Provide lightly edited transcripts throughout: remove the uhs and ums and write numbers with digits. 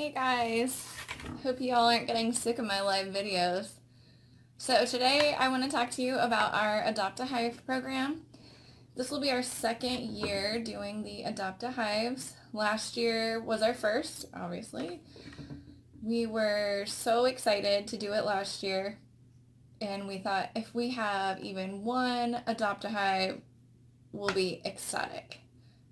Hey guys, hope you all aren't getting sick of my live videos. So today I want to talk to you about our Adopt a Hive program. This will be our second year doing the Adopt a Hives. Last year was our first, obviously. We were so excited to do it last year, and we thought if we have even one Adopt a Hive, we'll be ecstatic.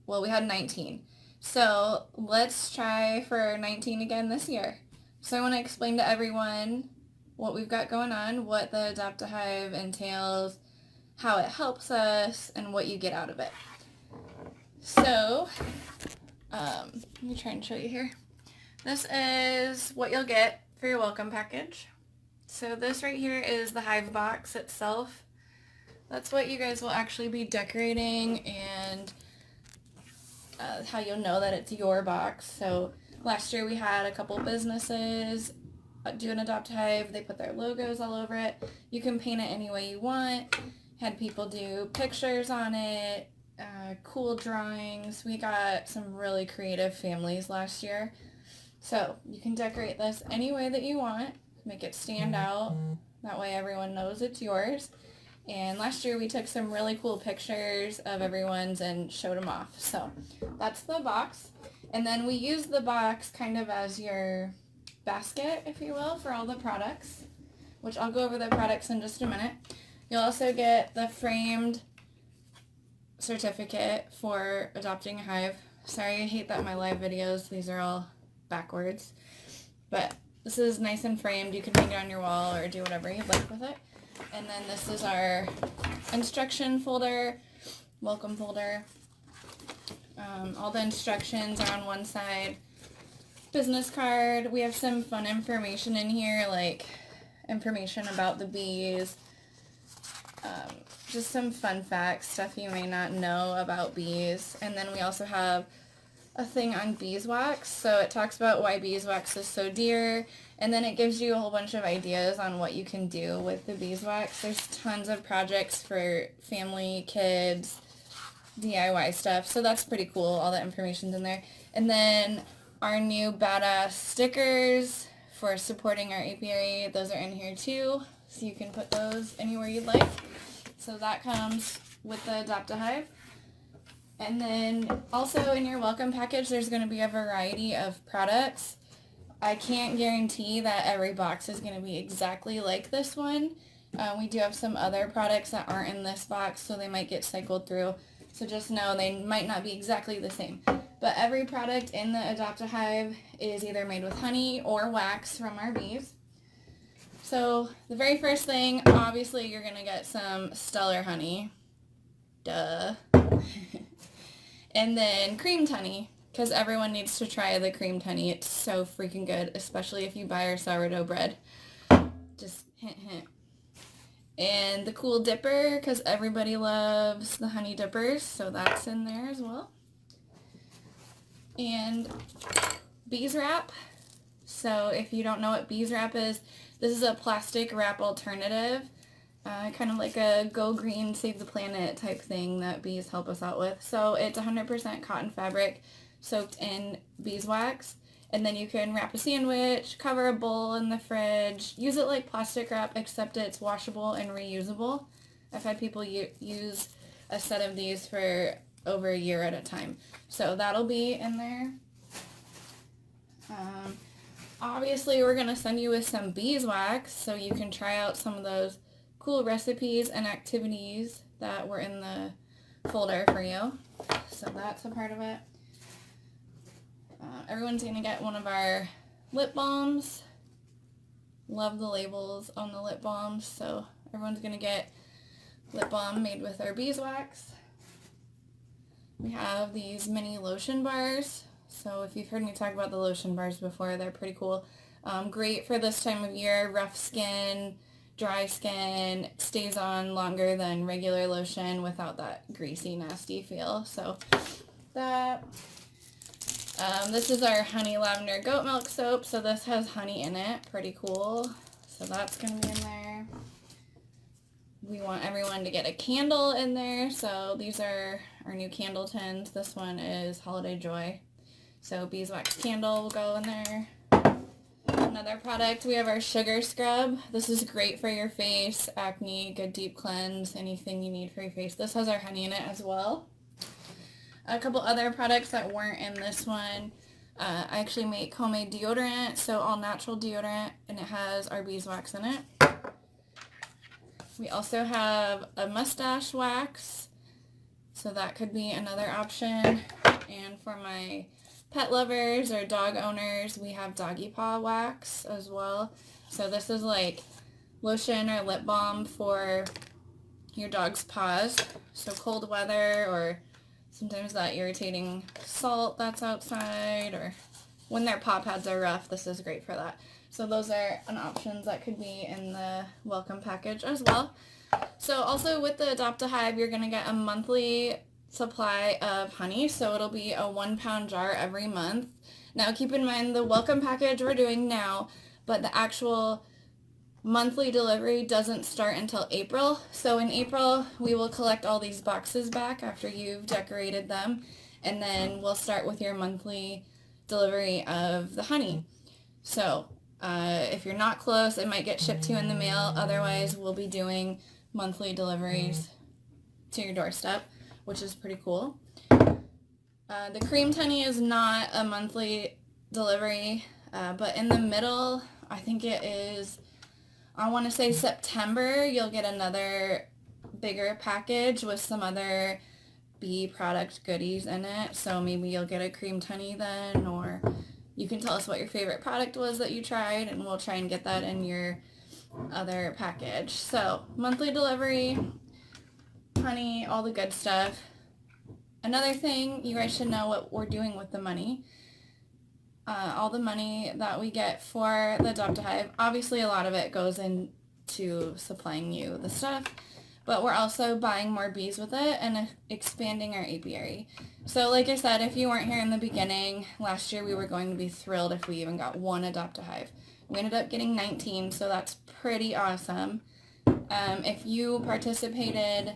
Well, we had 19. So let's try for 19 again this year. So I want to explain to everyone what we've got going on, what the Adopt a Hive entails, how it helps us, and what you get out of it. So, let me try and show you here. This is what you'll get for your welcome package. So this right here is the Hive box itself. That's what you guys will actually be decorating and how you'll know that it's your box. So last year we had a couple businesses do an Adopt a Hive. They put their logos all over it. You can paint it any way you want. Had people do pictures on it, cool drawings. We got some really creative families last year. So you can decorate this any way that you want. Make it stand out. That way everyone knows it's yours. And last year we took some really cool pictures of everyone's and showed them off. So that's the box. And then we use the box kind of as your basket, if you will, for all the products, which I'll go over the products in just a minute. You'll also get the framed certificate for adopting a hive. Sorry, I hate that my live videos, these are all backwards. But this is nice and framed. You can hang it on your wall or do whatever you'd like with it. And then this is our instruction folder, welcome folder. All the instructions are on one side. Business card. We have some fun information in here, like information about the bees. Just some fun facts, stuff you may not know about bees. And then we also have a thing on beeswax. So it talks about why beeswax is so dear. And then it gives you a whole bunch of ideas on what you can do with the beeswax. There's tons of projects for family, kids, DIY stuff. So that's pretty cool. All the information's in there. And then our new badass stickers for supporting our apiary. Those are in here too. So you can put those anywhere you'd like. So that comes with the Adopt a Hive. And then also in your welcome package, there's going to be a variety of products. I can't guarantee that every box is going to be exactly like this one. We do have some other products that aren't in this box, so they might get cycled through. So just know they might not be exactly the same. But every product in the Adopt a Hive is either made with honey or wax from our bees. So the very first thing, obviously you're going to get some stellar honey. Duh. And then creamed honey, because everyone needs to try the creamed honey. It's so freaking good, especially if you buy our sourdough bread. Just hint, hint. And the cool dipper, because everybody loves the honey dippers, so that's in there as well. And bees wrap. So if you don't know what bees wrap is, this is a plastic wrap alternative. Kind of like a go green, save the planet type thing that bees help us out with. So it's 100% cotton fabric soaked in beeswax. And then you can wrap a sandwich, cover a bowl in the fridge, use it like plastic wrap, except it's washable and reusable. I've had people use a set of these for over a year at a time. So that'll be in there. Obviously, we're going to send you with some beeswax so you can try out some of those cool recipes and activities that were in the folder for you. So that's a part of it. Everyone's going to get one of our lip balms. Love the labels on the lip balms. So everyone's going to get lip balm made with our beeswax. We have these mini lotion bars. So if you've heard me talk about the lotion bars before, they're pretty cool. Great for this time of year, rough skin, dry skin. It stays on longer than regular lotion without that greasy, nasty feel. So that. This is our honey lavender goat milk soap. So this has honey in it. Pretty cool. So that's going to be in there. We want everyone to get a candle in there. So these are our new candle tins. This one is Holiday Joy. So beeswax candle will go in there. another product. We have our sugar scrub. This is great for your face, acne, good deep cleanse, anything you need for your face. This has our honey in it as well. A couple other products that weren't in this one. I actually make homemade deodorant, so all natural deodorant, and it has our beeswax in it. We also have a mustache wax, so that could be another option. And for my pet lovers or dog owners, we have doggy paw wax as well. So this is like lotion or lip balm for your dog's paws. So cold weather, or sometimes that irritating salt that's outside, or when their paw pads are rough, this is great for that. So those are an options that could be in the welcome package as well. So also with the Adopt a Hive, you're going to get a monthly supply of honey. So it'll be a 1 pound jar every month. Now keep in mind the welcome package we're doing now, but the actual monthly delivery doesn't start until April. So in April, we will collect all these boxes back after you've decorated them, and then we'll start with your monthly delivery of the honey. So if you're not close, it might get shipped to you in the mail. Otherwise, we'll be doing monthly deliveries to your doorstep, which is pretty cool. The creamed honey is not a monthly delivery, but in the middle, I think it is, I want to say September, you'll get another bigger package with some other bee product goodies in it. So maybe you'll get a creamed honey then, or you can tell us what your favorite product was that you tried, and we'll try and get that in your other package. So monthly delivery, honey, all the good stuff. Another thing, you guys should know what we're doing with the money. All the money that we get for the Adopt a Hive, obviously a lot of it goes into supplying you the stuff, but we're also buying more bees with it and expanding our apiary. So like I said, if you weren't here in the beginning, last year we were going to be thrilled if we even got one Adopt a Hive. We ended up getting 19, so that's pretty awesome. If you participated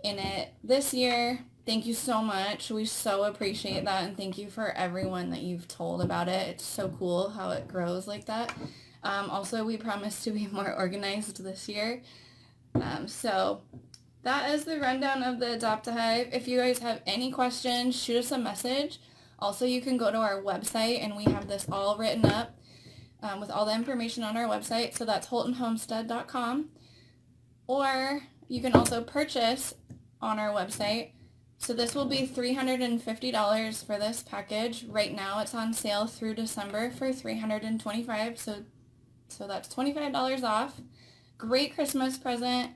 in it this year, thank you so much. We so appreciate that, and thank you for everyone that you've told about it. It's so cool how it grows like that. Also, we promise to be more organized this year. So that is the rundown of the Adopt a Hive. If you guys have any questions, shoot us a message. Also, you can go to our website, and we have this all written up with all the information on our website. So that's holtonhomestead.com. Or you can also purchase on our website. So this will be $350 for this package. Right now it's on sale through December for $325. So that's $25 off. Great Christmas present.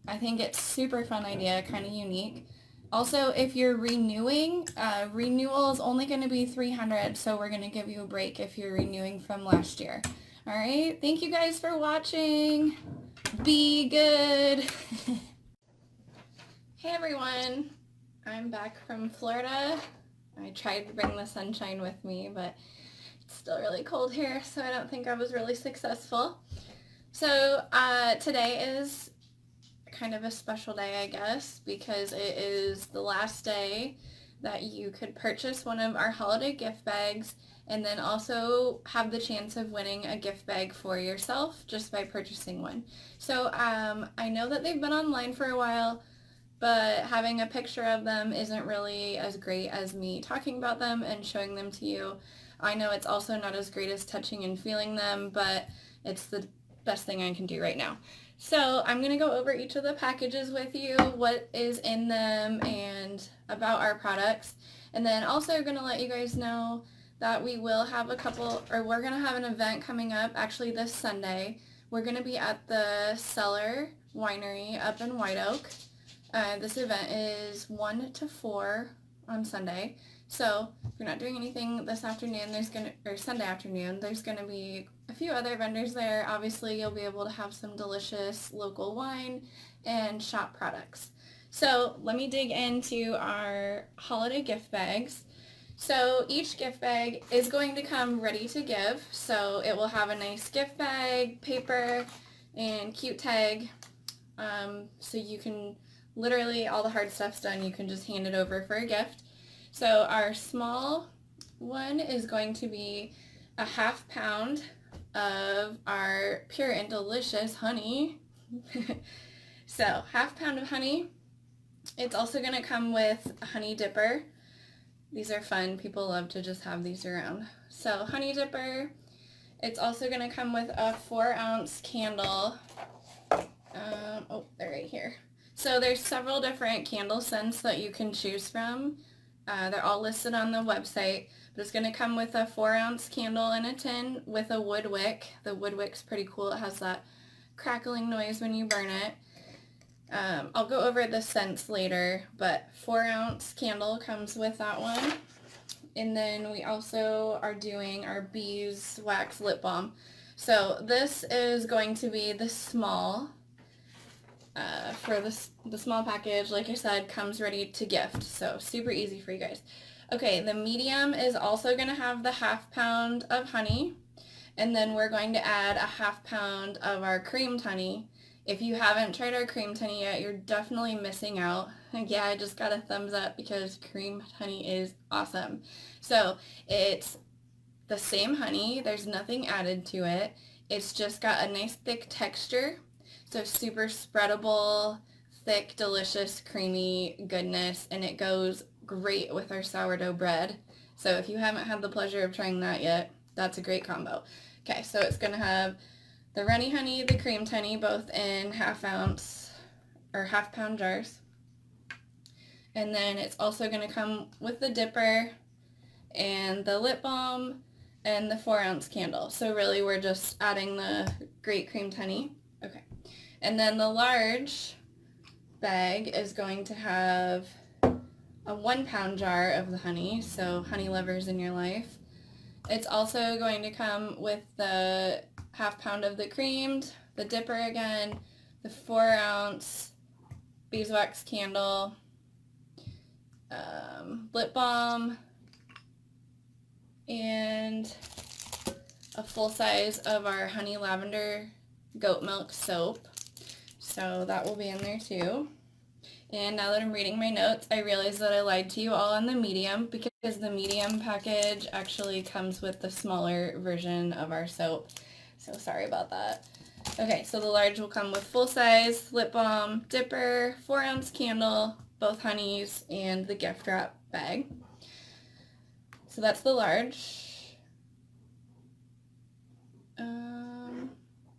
I think it's super fun idea, kind of unique. Also, if you're renewing, renewal is only going to be $300, so we're going to give you a break if you're renewing from last year. All right, thank you guys for watching. Be good. Hey everyone, I'm back from Florida. I tried to bring the sunshine with me, but it's still really cold here, so I don't think I was really successful. So today is kind of a special day, I guess, because it is the last day that you could purchase one of our holiday gift bags, and then also have the chance of winning a gift bag for yourself just by purchasing one. So I know that they've been online for a while, but having a picture of them isn't really as great as me talking about them and showing them to you. I know it's also not as great as touching and feeling them, but it's the best thing I can do right now. So I'm going to go over each of the packages with you, what is in them, and about our products. And then also going to let you guys know that we will have we're going to have an event coming up actually this Sunday. We're going to be at the Cellar Winery up in White Oak. This event is 1 to 4 on Sunday. So if you're not doing anything this afternoon, Sunday afternoon, there's going to be a few other vendors there. Obviously, you'll be able to have some delicious local wine and shop products. So let me dig into our holiday gift bags. So each gift bag is going to come ready to give. So it will have a nice gift bag, paper, and cute tag. So you can literally, all the hard stuff's done. You can just hand it over for a gift. So our small one is going to be a 1/2 pound of our pure and delicious honey. So, half pound of honey. It's also going to come with a honey dipper. These are fun. People love to just have these around. So, honey dipper. It's also going to come with a 4-ounce candle. They're right here. So there's several different candle scents that you can choose from. They're all listed on the website. But it's going to come with a 4-ounce candle in a tin with a wood wick. The wood wick's pretty cool. It has that crackling noise when you burn it. I'll go over the scents later, but 4-ounce candle comes with that one. And then we also are doing our beeswax lip balm. So this is going to be the small. For the small package, like I said, comes ready to gift. So super easy for you guys. Okay, the medium is also going to have the half pound of honey. And then we're going to add a half pound of our creamed honey. If you haven't tried our creamed honey yet, you're definitely missing out. Yeah, I just got a thumbs up because creamed honey is awesome. So it's the same honey. There's nothing added to it. It's just got a nice thick texture. So super spreadable, thick, delicious, creamy goodness. And it goes great with our sourdough bread. So if you haven't had the pleasure of trying that yet, that's a great combo. Okay, so it's going to have the runny honey, the creamed honey, both in half-ounce or half-pound jars. And then it's also going to come with the dipper and the lip balm and the 4-ounce candle. So really we're just adding the great creamed honey. Okay. And then the large bag is going to have a 1-pound jar of the honey. So honey lovers in your life. It's also going to come with the half pound of the creamed, the dipper again, the 4-ounce beeswax candle, lip balm, and a full size of our honey lavender goat milk soap. So that will be in there too. And now that I'm reading my notes, I realized that I lied to you all on the medium because the medium package actually comes with the smaller version of our soap. So sorry about that. Okay, so the large will come with full size lip balm, dipper, 4-ounce candle, both honeys, and the gift wrap bag. So that's the large.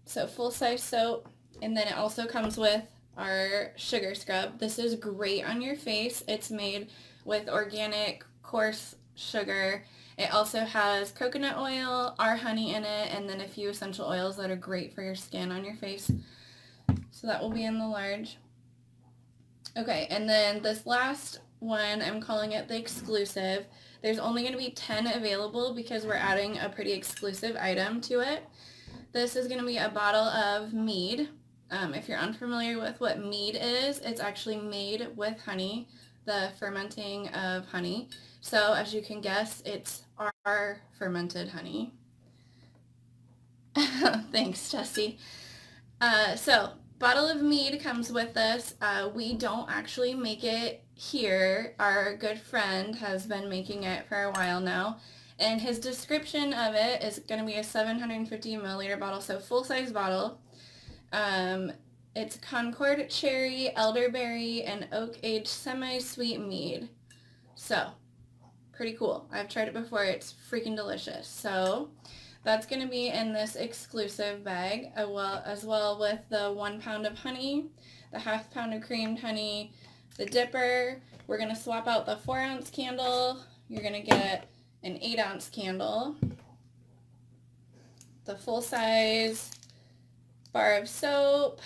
So full size soap, and then it also comes with our sugar scrub. This is great on your face. It's made with organic coarse sugar. It also has coconut oil, our honey in it, and then a few essential oils that are great for your skin on your face. So that will be in the large. Okay, and then this last one, I'm calling it the exclusive. There's only going to be 10 available because we're adding a pretty exclusive item to it. This is going to be a bottle of mead. If you're unfamiliar with what mead is, it's actually made with honey, the fermenting of honey. So as you can guess, it's our fermented honey. Thanks, Jessie. So bottle of mead comes with this. We don't actually make it here. Our good friend has been making it for a while now. And his description of it is going to be a 750 milliliter bottle, so full-size bottle. It's Concord cherry, elderberry, and oak-aged semi-sweet mead. So, pretty cool. I've tried it before. It's freaking delicious. So, that's going to be in this exclusive bag, as well with the 1 pound of honey, the half pound of creamed honey, the dipper. We're going to swap out the 4-ounce candle. You're going to get an 8-ounce candle, the full-size bar of soap,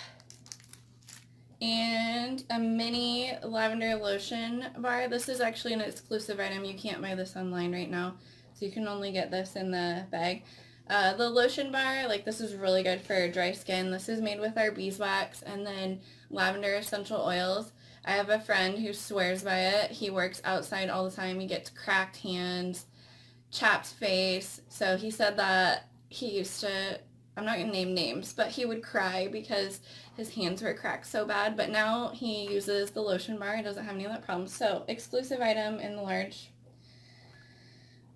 and a mini lavender lotion bar. This is actually an exclusive item. You can't buy this online right now, so you can only get this in the bag. The lotion bar, like, this is really good for dry skin. This is made with our beeswax and then lavender essential oils. I have a friend who swears by it. He works outside all the time. He gets cracked hands, chapped face. So he said that he used to, I'm not going to name names, but he would cry because his hands were cracked so bad. But now he uses the lotion bar. He doesn't have any of that problem. So exclusive item in the large.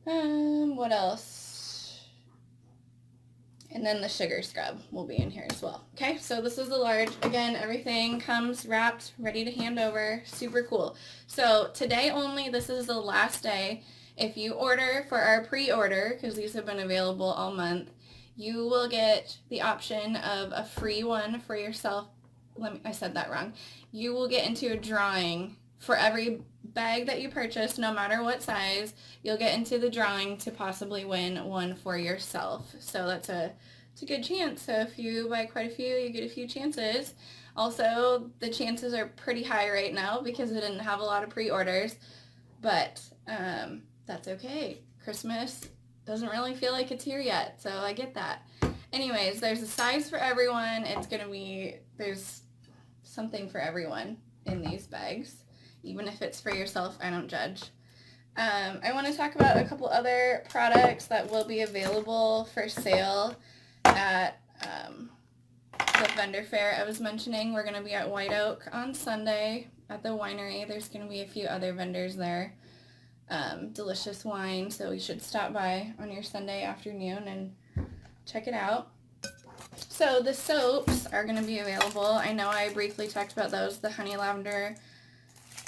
What else? And then the sugar scrub will be in here as well. Okay, so this is the large. Again, everything comes wrapped, ready to hand over. Super cool. So today only, this is the last day. If you order for our pre-order, because these have been available all month, you will get the option of a free one for yourself. I said that wrong. You will get into a drawing for every bag that you purchase, no matter what size. You'll get into the drawing to possibly win one for yourself. So it's a good chance. So if you buy quite a few, you get a few chances. Also, the chances are pretty high right now because we didn't have a lot of pre-orders, but that's okay. Christmas doesn't really feel like it's here yet, so I get that. Anyways, there's a size for everyone. There's something for everyone in these bags. Even if it's for yourself, I don't judge. I want to talk about a couple other products that will be available for sale at the vendor fair I was mentioning. We're going to be at White Oak on Sunday at the winery. There's going to be a few other vendors there. Delicious wine, so you should stop by on your Sunday afternoon and check it out. So the soaps are going to be available. I know I briefly talked about those, the honey lavender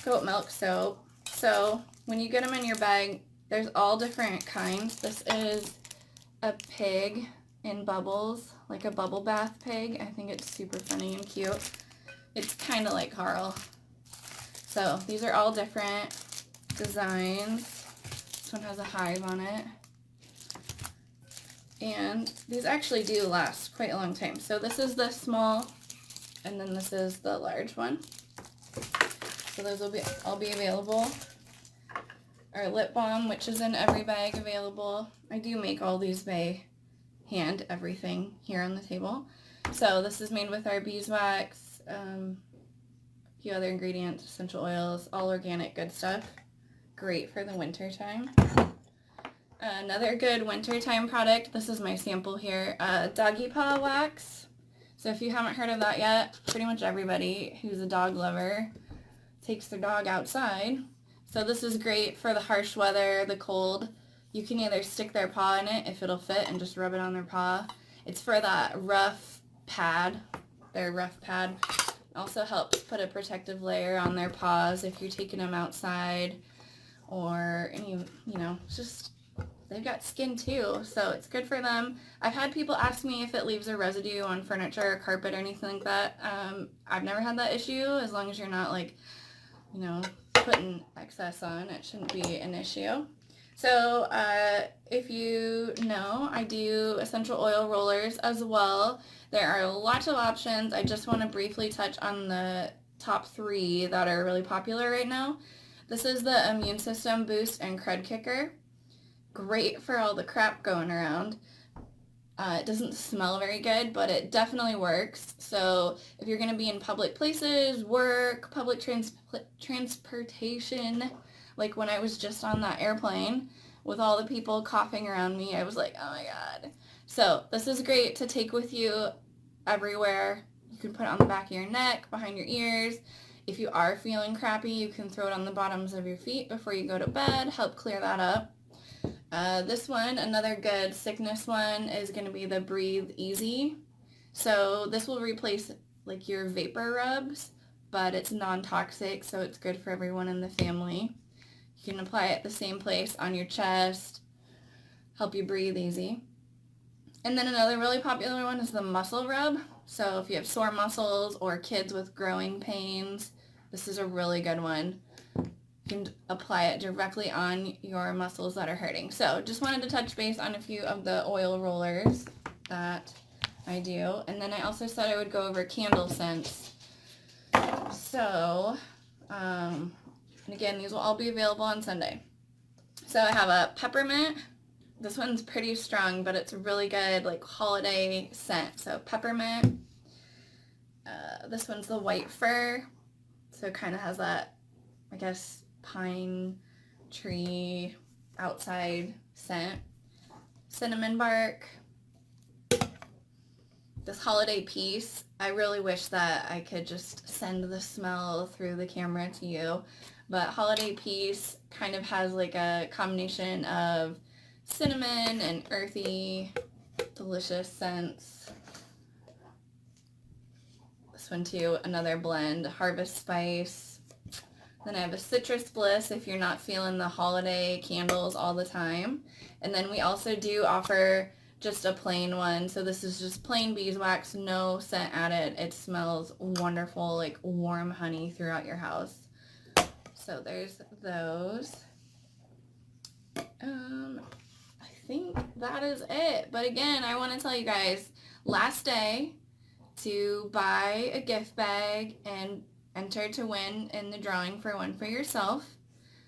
goat milk soap. So when you get them in your bag, there's all different kinds. This is a pig in bubbles, like a bubble bath pig. I think it's super funny and cute. It's kind of like Carl. So these are all different designs. This one has a hive on it. And these actually do last quite a long time. So this is the small, and then this is the large one. So those will all be available. Our lip balm, which is in every bag, available. I do make all these by hand, everything here on the table. So this is made with our beeswax, a few other ingredients, essential oils, all organic, good stuff. Great for the winter time. Another good wintertime product, this is my sample here, doggy paw wax. So if you haven't heard of that yet, pretty much everybody who's a dog lover takes their dog outside. So this is great for the harsh weather, the cold. You can either stick their paw in it if it'll fit and just rub it on their paw. It's for that rough pad, their rough pad. Also helps put a protective layer on their paws if you're taking them outside, or just they've got skin too, so it's good for them. I've had people ask me if it leaves a residue on furniture or carpet or anything like that. I've never had that issue, as long as you're not putting excess on. It shouldn't be an issue. So if you know, I do essential oil rollers as well. There are lots of options. I just want to briefly touch on the top 3 that are really popular right now. This is the Immune System Boost and Crud Kicker. Great for all the crap going around. It doesn't smell very good, but it definitely works. So if you're going to be in public places, work, public transportation, like when I was just on that airplane with all the people coughing around me, I was like, oh my god. So this is great to take with you everywhere. You can put it on the back of your neck, behind your ears. If you are feeling crappy, you can throw it on the bottoms of your feet before you go to bed, help clear that up. This one, another good sickness one, is going to be the Breathe Easy. So this will replace like your vapor rubs, but it's non-toxic, so it's good for everyone in the family. You can apply it the same place on your chest, help you breathe easy. And then another really popular one is the muscle rub. So if you have sore muscles or kids with growing pains, this is a really good one. You can apply it directly on your muscles that are hurting. So just wanted to touch base on a few of the oil rollers that I do. And then I also said I would go over candle scents. So, and again, these will all be available on Sunday. So I have a peppermint. This one's pretty strong, but it's a really good like holiday scent. So peppermint. This one's the white fir. So it kind of has that, I guess, pine tree outside scent. Cinnamon bark. This holiday piece, I really wish that I could just send the smell through the camera to you, but holiday piece kind of has like a combination of cinnamon and earthy delicious scents. This one too, another blend, Harvest Spice. Then I have a Citrus Bliss if you're not feeling the holiday candles all the time. And then we also do offer just a plain one. So this is just plain beeswax, no scent added. It smells wonderful, like warm honey throughout your house. So there's those. I think that is it. But again, I want to tell you guys, last day to buy a gift bag and enter to win in the drawing for one for yourself.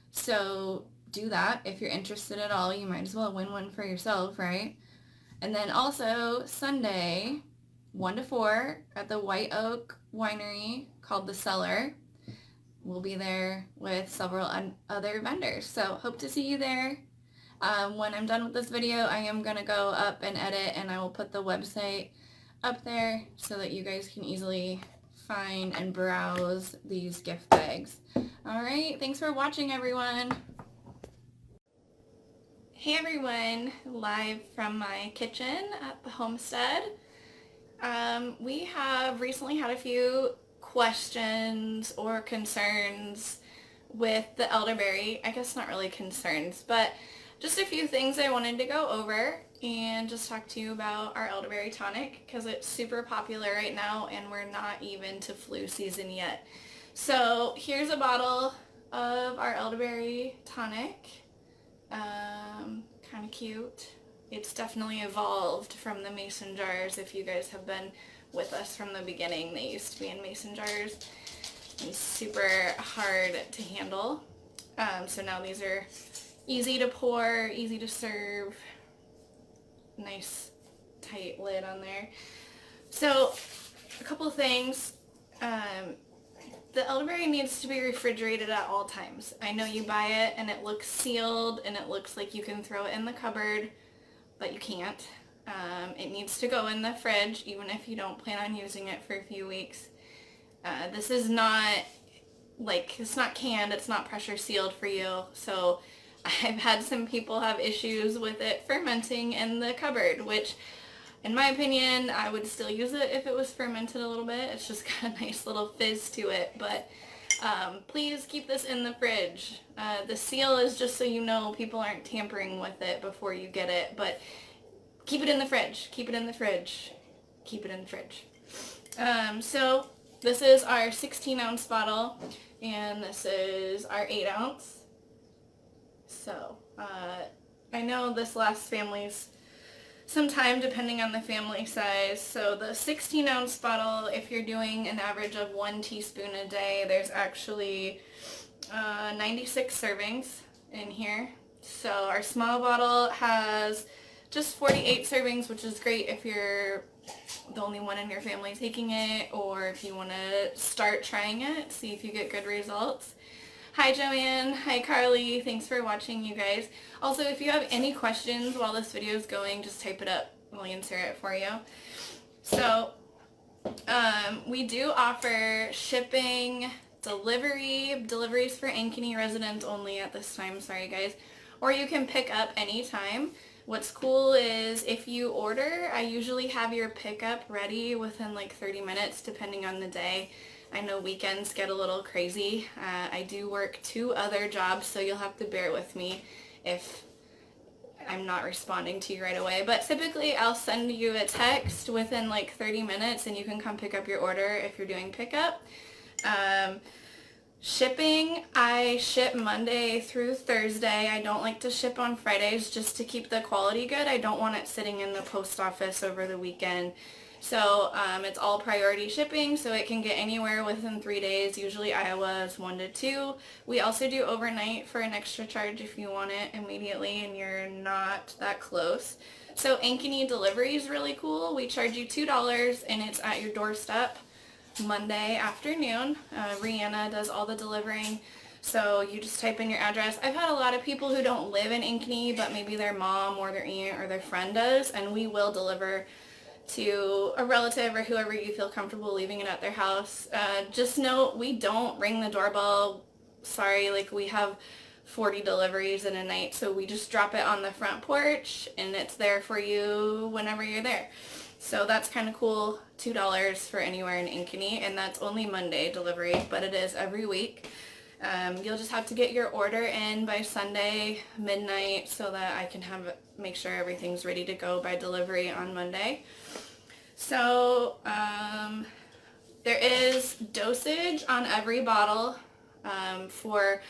So do that. If you're interested at all, you might as well win one for yourself, right? And then also Sunday, 1 to 4 at the White Oak Winery called The Cellar. We'll be there with several other vendors. So hope to see you there. When I'm done with this video, I am going to go up and edit, and I will put the website up there so that you guys can easily find and browse these gift bags. Alright, thanks for watching, everyone. Hey everyone, live from my kitchen at the homestead. We have recently had a few questions or concerns with the elderberry. I guess not really concerns, but just a few things I wanted to go over and just talk to you about our elderberry tonic because it's super popular right now and we're not even to flu season yet. So here's a bottle of our elderberry tonic. Kind of cute. It's definitely evolved from the mason jars. If you guys have been with us from the beginning, they used to be in mason jars and super hard to handle. So now these are easy to pour, easy to serve. Nice tight lid on there. So a couple things. The elderberry needs to be refrigerated at all times. I know you buy it and it looks sealed and it looks like you can throw it in the cupboard, but you can't. It needs to go in the fridge even if you don't plan on using it for a few weeks. This is not it's not canned, it's not pressure sealed for you. So I've had some people have issues with it fermenting in the cupboard, which in my opinion, I would still use it if it was fermented a little bit. It's just got a nice little fizz to it, but please keep this in the fridge. The seal is just so you know people aren't tampering with it before you get it, but keep it in the fridge. Keep it in the fridge. Keep it in the fridge. So this is our 16-ounce bottle, and this is our 8-ounce. So I know this lasts families some time depending on the family size. So the 16-ounce bottle, if you're doing an average of 1 teaspoon a day, there's actually 96 servings in here. So our small bottle has just 48 servings, which is great if you're the only one in your family taking it, or if you want to start trying it, see if you get good results. Hi Joanne, hi Carly, thanks for watching, you guys. Also, if you have any questions while this video is going, just type it up, we'll answer it for you. So, we do offer shipping, deliveries for Ankeny residents only at this time, sorry guys, or you can pick up anytime. What's cool is if you order, I usually have your pickup ready within like 30 minutes depending on the day. I know weekends get a little crazy. I do work 2 other jobs, so you'll have to bear with me if I'm not responding to you right away. But typically I'll send you a text within like 30 minutes and you can come pick up your order if you're doing pickup. Shipping, I ship Monday through Thursday. I don't like to ship on Fridays just to keep the quality good. I don't want it sitting in the post office over the weekend. So it's all priority shipping, so it can get anywhere within 3 days. Usually Iowa is 1 to 2. We also do overnight for an extra charge if you want it immediately and you're not that close. So Ankeny delivery is really cool. We charge you $2 and it's at your doorstep Monday afternoon. Rihanna does all the delivering. So you just type in your address. I've had a lot of people who don't live in Ankeny, but maybe their mom or their aunt or their friend does, and we will deliver to a relative or whoever you feel comfortable leaving it at their house. Just note, we don't ring the doorbell. Sorry, like we have 40 deliveries in a night. So we just drop it on the front porch and it's there for you whenever you're there. So that's kind of cool. $2 for anywhere in Ankeny, and that's only Monday delivery, but it is every week. You'll just have to get your order in by Sunday midnight so that I can make sure everything's ready to go by delivery on Monday. So there is dosage on every bottle for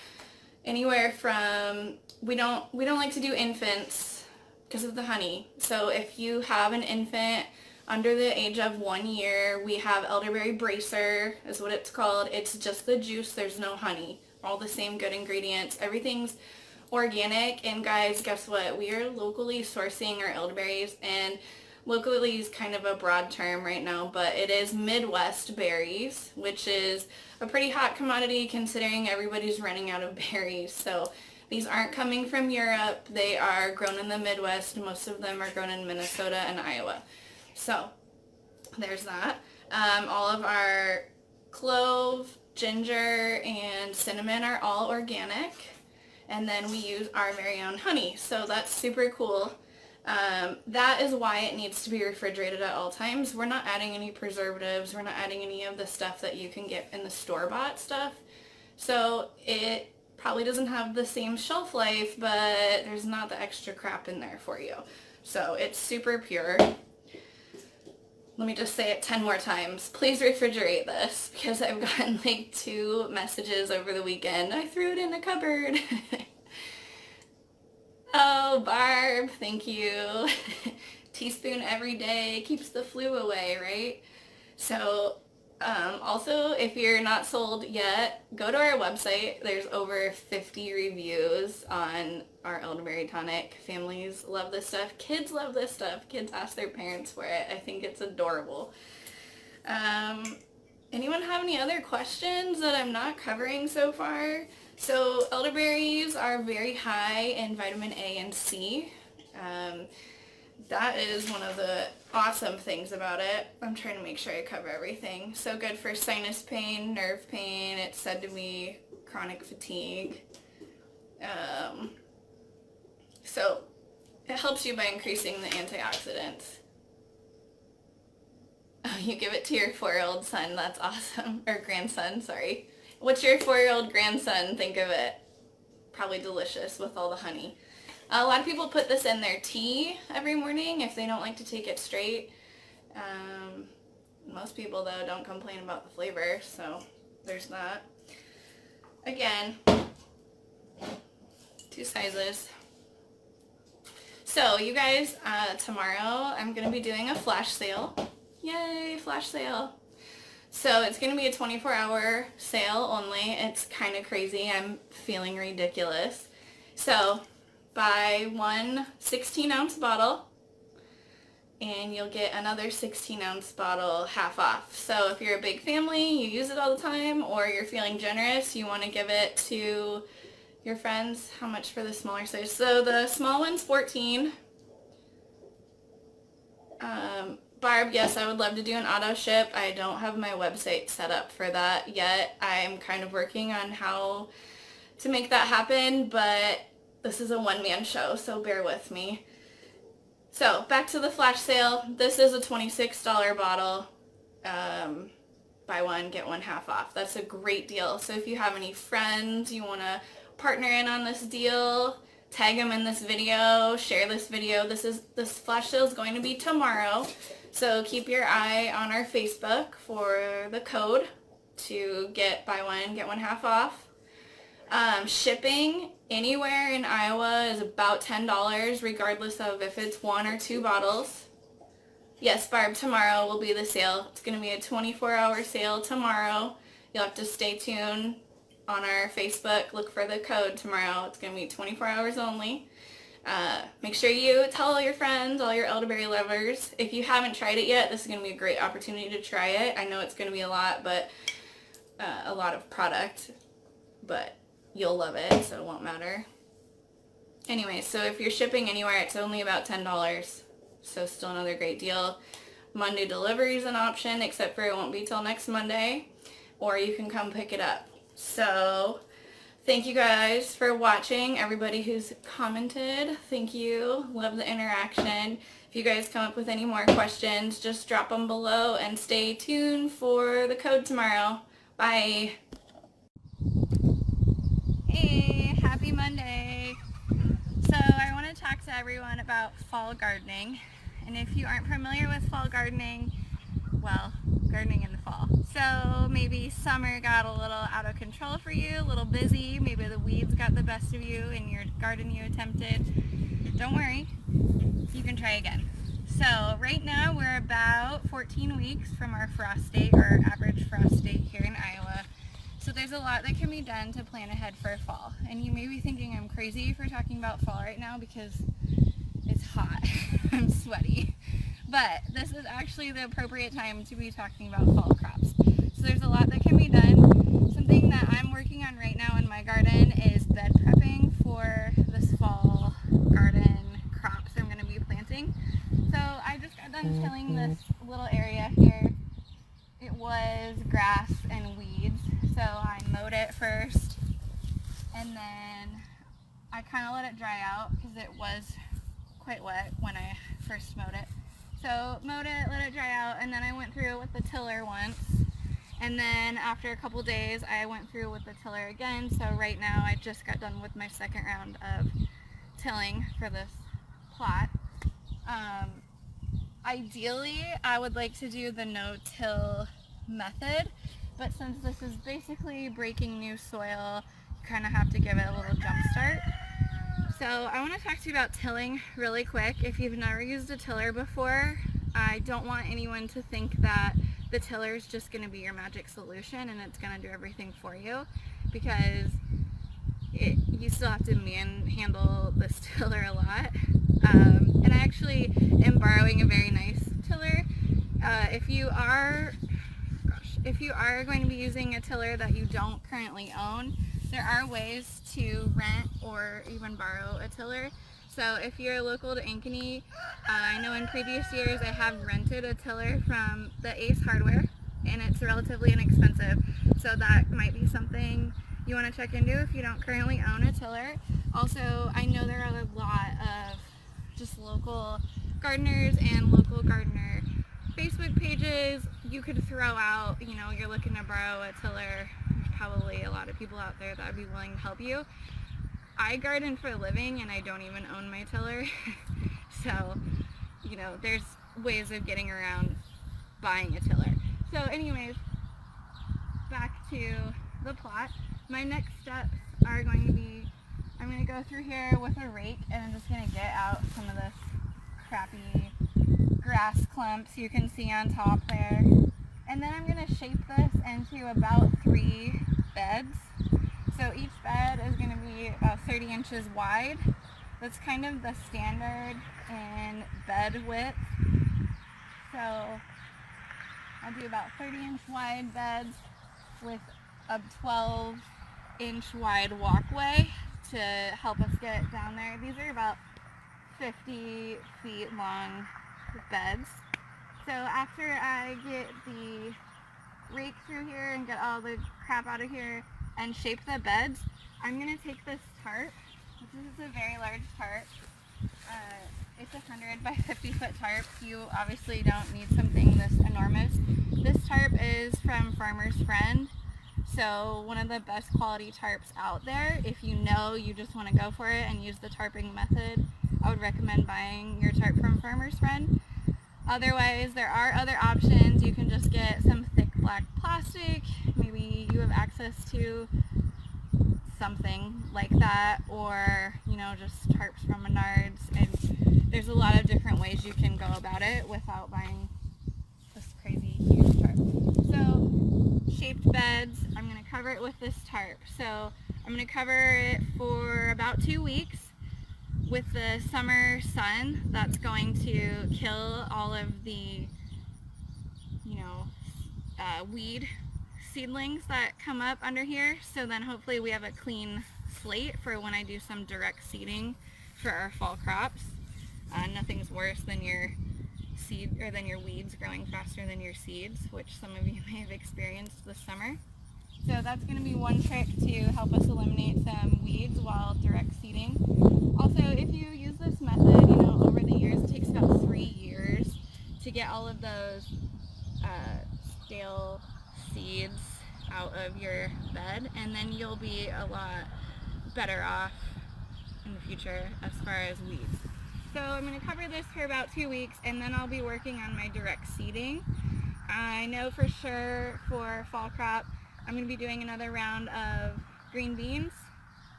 anywhere from, we don't like to do infants because of the honey. So if you have an infant under the age of 1 year, we have elderberry bracer is what it's called. It's just the juice, there's no honey. All the same good ingredients. Everything's organic. And guys, guess what? We are locally sourcing our elderberries, and locally is kind of a broad term right now, but it is Midwest berries, which is a pretty hot commodity considering everybody's running out of berries. So these aren't coming from Europe. They are grown in the Midwest. Most of them are grown in Minnesota and Iowa. So there's that. All of our clove, ginger, and cinnamon are all organic. And then we use our very own honey. So that's super cool. That is why it needs to be refrigerated at all times. We're not adding any preservatives. We're not adding any of the stuff that you can get in the store-bought stuff. So it probably doesn't have the same shelf life, but there's not the extra crap in there for you. So it's super pure. Let me just say it 10 more times. Please refrigerate this, because I've gotten like 2 messages over the weekend. I threw it in a cupboard. Oh, Barb, thank you. Teaspoon every day keeps the flu away, right? So also, if you're not sold yet, go to our website. There's over 50 reviews on our elderberry tonic. Families love this stuff. Kids love this stuff. Kids ask their parents for it. I think it's adorable. Anyone have any other questions that I'm not covering so far? So elderberries are very high in vitamin A and C. That is one of the awesome things about it. I'm trying to make sure I cover everything. So good for sinus pain, nerve pain. It's said to be chronic fatigue. So it helps you by increasing the antioxidants. Oh, you give it to your 4-year-old son. That's awesome. Or grandson, sorry. What's your 4-year-old grandson think of it? Probably delicious with all the honey. A lot of people put this in their tea every morning if they don't like to take it straight. Most people, though, don't complain about the flavor, so there's that. Again, 2 sizes. So, you guys, tomorrow I'm going to be doing a flash sale. Yay, flash sale. So it's going to be a 24-hour sale only. It's kind of crazy. I'm feeling ridiculous. So buy one 16-ounce bottle and you'll get another 16-ounce bottle half off. So if you're a big family, you use it all the time, or you're feeling generous, you want to give it to your friends. How much for the smaller size? So the small one's $14. Barb, yes, I would love to do an auto ship. I don't have my website set up for that yet. I'm kind of working on how to make that happen, but this is a one-man show, so bear with me. So, back to the flash sale. This is a $26 bottle. Buy one, get one half off. That's a great deal. So if you have any friends you want to partner in on this deal, tag them in this video, share this video. This flash sale is going to be tomorrow. So keep your eye on our Facebook for the code to buy one, get one half off. Shipping anywhere in Iowa is about $10, regardless of if it's 1 or 2 bottles. Yes, Barb, tomorrow will be the sale. It's going to be a 24-hour sale tomorrow. You'll have to stay tuned on our Facebook. Look for the code tomorrow. It's going to be 24 hours only. Make sure you tell all your friends, all your elderberry lovers. If you haven't tried it yet, this is going to be a great opportunity to try it. I know it's going to be a lot of product, but you'll love it, so it won't matter. Anyway, so if you're shipping anywhere, it's only about $10. So still another great deal. Monday delivery is an option, except for it won't be till next Monday, or you can come pick it up. So Thank you guys for watching. Everybody who's commented, thank you. Love the interaction. If you guys come up with any more questions, just drop them below and stay tuned for the code tomorrow. Bye. Hey, happy Monday. So I want to talk to everyone about fall gardening. And if you aren't familiar with fall gardening, well, gardening in the fall. So maybe summer got a little out of control for you, a little busy. Maybe the weeds got the best of you in your garden you attempted. Don't worry, you can try again. So right now we're about 14 weeks from our frost date, or average frost date here in Iowa. So there's a lot that can be done to plan ahead for fall. And you may be thinking I'm crazy for talking about fall right now because it's hot. I'm sweaty. But this is actually the appropriate time to be talking about fall crops. So there's a lot that can be done. Something that I'm working on right now in my garden is bed prepping for this fall garden crops I'm going to be planting. So I just got done tilling this little area here. It was grass and weeds, so I mowed it first, and then I kind of let it dry out because it was quite wet when I first mowed it. So mowed it, let it dry out, and then I went through with the tiller once, and then after a couple days I went through with the tiller again. So right now I just got done with my second round of tilling for this plot. Ideally, I would like to do the no-till method, but since this is basically breaking new soil, you kind of have to give it a little jump start. So I want to talk to you about tilling really quick. If you've never used a tiller before, I don't want anyone to think that the tiller is just going to be your magic solution and it's going to do everything for you, because you still have to manhandle this tiller a lot. And I actually am borrowing a very nice tiller. If you are going to be using a tiller that you don't currently own, there are ways to rent or even borrow a tiller. So if you're local to Ankeny, I know in previous years I have rented a tiller from the Ace Hardware, and it's relatively inexpensive. So that might be something you want to check into if you don't currently own a tiller. Also, I know there are a lot of just local gardeners and local gardener Facebook pages. You could throw out, you're looking to borrow a tiller. There's probably a lot of people out there that would be willing to help you. I garden for a living and I don't even own my tiller. So, there's ways of getting around buying a tiller. So anyways, back to the plot. My next steps are going to be, I'm going to go through here with a rake and I'm just going to get out some of this crappy grass clumps you can see on top there. And then I'm going to shape this into about 3 beds. So each bed is going to be about 30 inches wide. That's kind of the standard in bed width. So I'll do about 30-inch wide beds with a 12-inch wide walkway to help us get down there. These are about 50 feet long beds. So after I get the rake through here and get all the crap out of here and shape the beds, I'm going to take this tarp. This is a very large tarp. It's a 100 by 50 foot tarp. You obviously don't need something this enormous. This tarp is from Farmer's Friend. So one of the best quality tarps out there. If you just want to go for it and use the tarping method, I would recommend buying your tarp from Farmer's Friend. Otherwise, there are other options. You can just get some thick black plastic. Maybe you have access to something like that, or just tarps from Menards. And there's a lot of different ways you can go about it without buying this crazy huge tarp. So shaped beds, I'm going to cover it with this tarp. So I'm going to cover it for about 2 weeks with the summer sun. That's going to kill all of the weed seedlings that come up under here. So then hopefully we have a clean slate for when I do some direct seeding for our fall crops. Nothing's worse than your weeds growing faster than your seeds, which some of you may have experienced this summer. So that's going to be one trick to help us eliminate some weeds while direct seeding. Also, if you use this method, over the years, it takes about 3 years to get all of those stale seeds out of your bed, and then you'll be a lot better off in the future as far as weeds. So I'm going to cover this for about 2 weeks, and then I'll be working on my direct seeding. I know for sure for fall crop I'm going to be doing another round of green beans.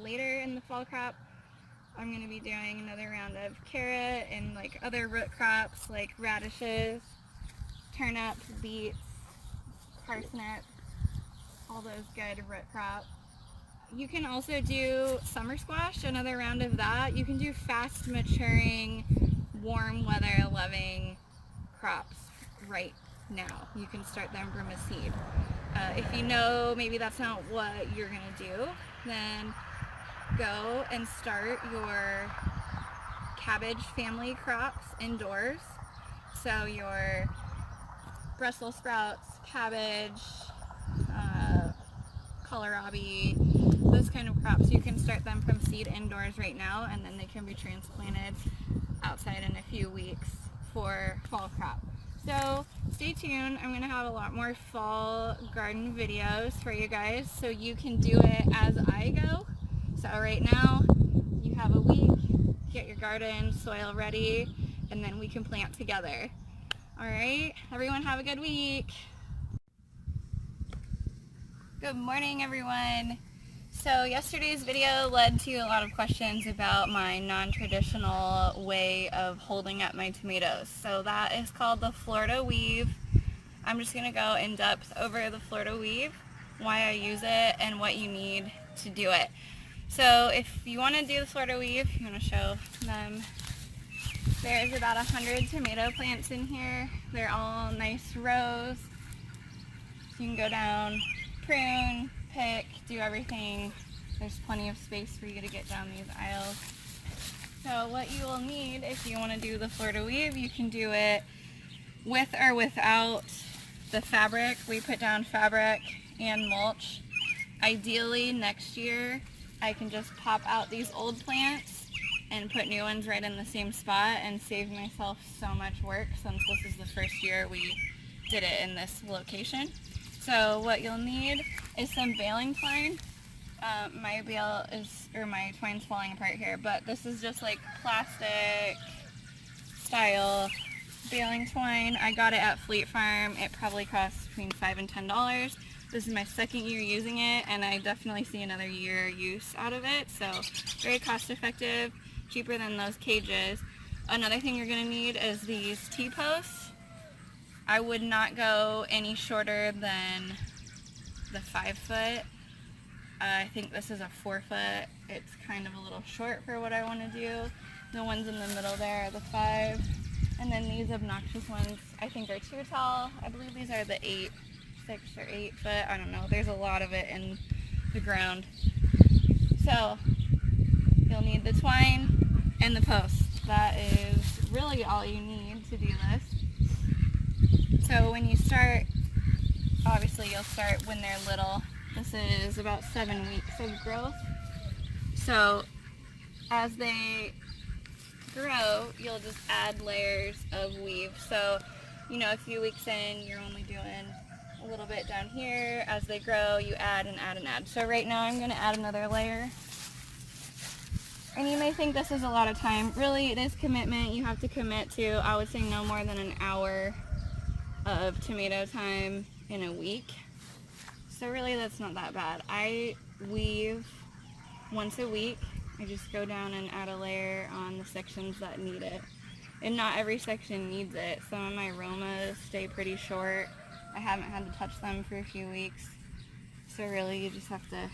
Later in the fall crop I'm going to be doing another round of carrot and like other root crops like radishes, turnips, beets, parsnips, all those good root crops. You can also do summer squash, another round of that. You can do fast maturing, warm weather loving crops right now. You can start them from a seed. If you know maybe that's not what you're going to do, then go and start your cabbage family crops indoors. So your Brussels sprouts, cabbage, kohlrabi, those kind of crops, you can start them from seed indoors right now, and then they can be transplanted outside in a few weeks for fall crop. So stay tuned. I'm going to have a lot more fall garden videos for you guys so you can do it as I go. So right now you have a week, get your garden soil ready, and then we can plant together. Alright, everyone have a good week. Good morning, everyone. So yesterday's video led to a lot of questions about my non-traditional way of holding up my tomatoes. So that is called the Florida weave. I'm just going to go in depth over the Florida weave, why I use it, and what you need to do it. So if you want to do the Florida weave, I'm going to show them. There's about 100 tomato plants in here. They're all nice rows. So you can go down, prune, pick, do everything. There's plenty of space for you to get down these aisles. So what you will need if you want to do the Florida weave, you can do it with or without the fabric. We put down fabric and mulch. Ideally next year I can just pop out these old plants and put new ones right in the same spot and save myself so much work since this is the first year we did it in this location. So what you'll need is some baling twine. My twine's falling apart here, but this is just like plastic style baling twine. I got it at Fleet Farm. It probably costs between $5 and $10. This is my second year using it, and I definitely see another year use out of it. So very cost effective, cheaper than those cages. Another thing you're going to need is these T-posts. I would not go any shorter than the 5 foot. I think this is a 4 foot. It's kind of a little short for what I want to do. The ones in the middle there are the 5. And then these obnoxious ones I think are too tall. I believe these are the 6 or 8 foot. I don't know. There's a lot of it in the ground. So you'll need the twine and the post. That is really all you need to do this. So when you start, obviously you'll start when they're little. This is about 7 weeks of growth. So as they grow, you'll just add layers of weave. So, a few weeks in, you're only doing a little bit down here. As they grow, you add and add and add. So right now I'm going to add another layer. And you may think this is a lot of time. Really, it is commitment. You have to commit to, I would say, no more than an hour of tomato time in a week. So really, that's not that bad. I weave once a week. I just go down and add a layer on the sections that need it. And not every section needs it. Some of my aromas stay pretty short. I haven't had to touch them for a few weeks. So really, you just have to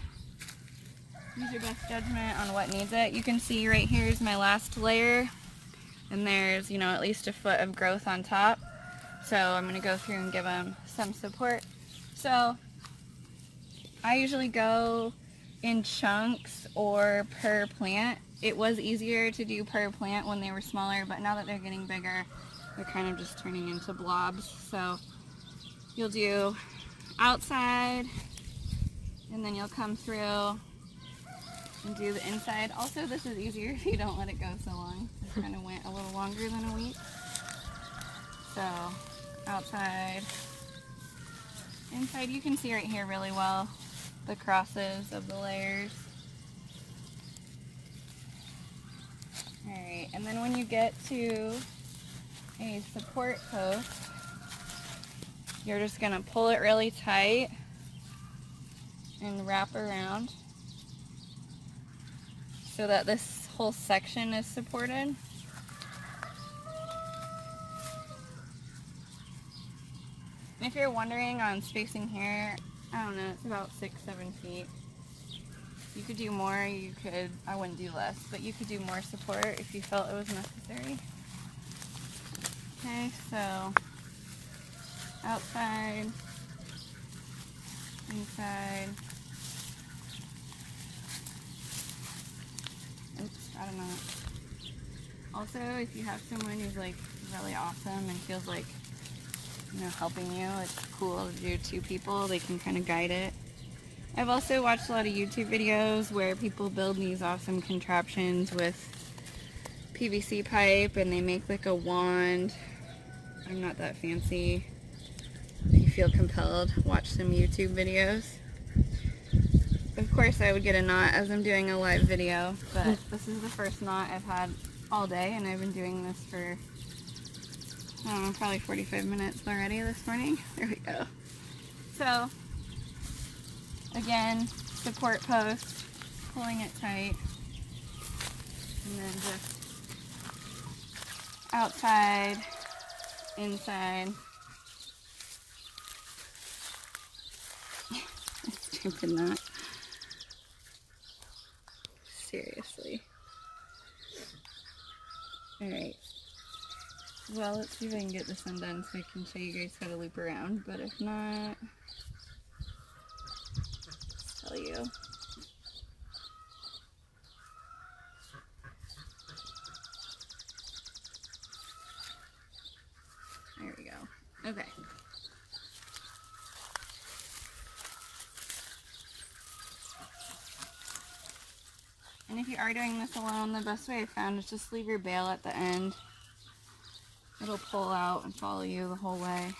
use your best judgment on what needs it. You can see right here is my last layer. And there's, at least a foot of growth on top. So I'm going to go through and give them some support. So I usually go in chunks or per plant. It was easier to do per plant when they were smaller, but now that they're getting bigger, they're kind of just turning into blobs. So you'll do outside, and then you'll come through and do the inside. Also, this is easier if you don't let it go so long. This kind of went a little longer than a week. So, outside, inside, you can see right here really well the crosses of the layers. Alright, and then when you get to a support post, you're just going to pull it really tight and wrap around so that this whole section is supported. If you're wondering on spacing here, I don't know, it's about 6-7 feet. You could do more, I wouldn't do less, but you could do more support if you felt it was necessary. Okay, so outside, inside. Oops, I don't know. Also, if you have someone who's like really awesome and feels like, you know, helping you, it's cool to do 2 people. They can kind of guide it. I've also watched a lot of YouTube videos where people build these awesome contraptions with PVC pipe and they make like a wand. I'm not that fancy. If you feel compelled, watch some YouTube videos. Of course I would get a knot as I'm doing a live video, but this is the first knot I've had all day, and I've been doing this for, I don't know, probably 45 minutes already this morning. There we go. So, again, support post, pulling it tight, and then just outside, inside. Stupid knot. Seriously. Alright. Well, let's see if I can get this undone so I can show you guys how to loop around, but if not, I'll tell you. There we go. Okay. And if you are doing this alone, the best way I found is just leave your bail at the end. It'll pull out and follow you the whole way.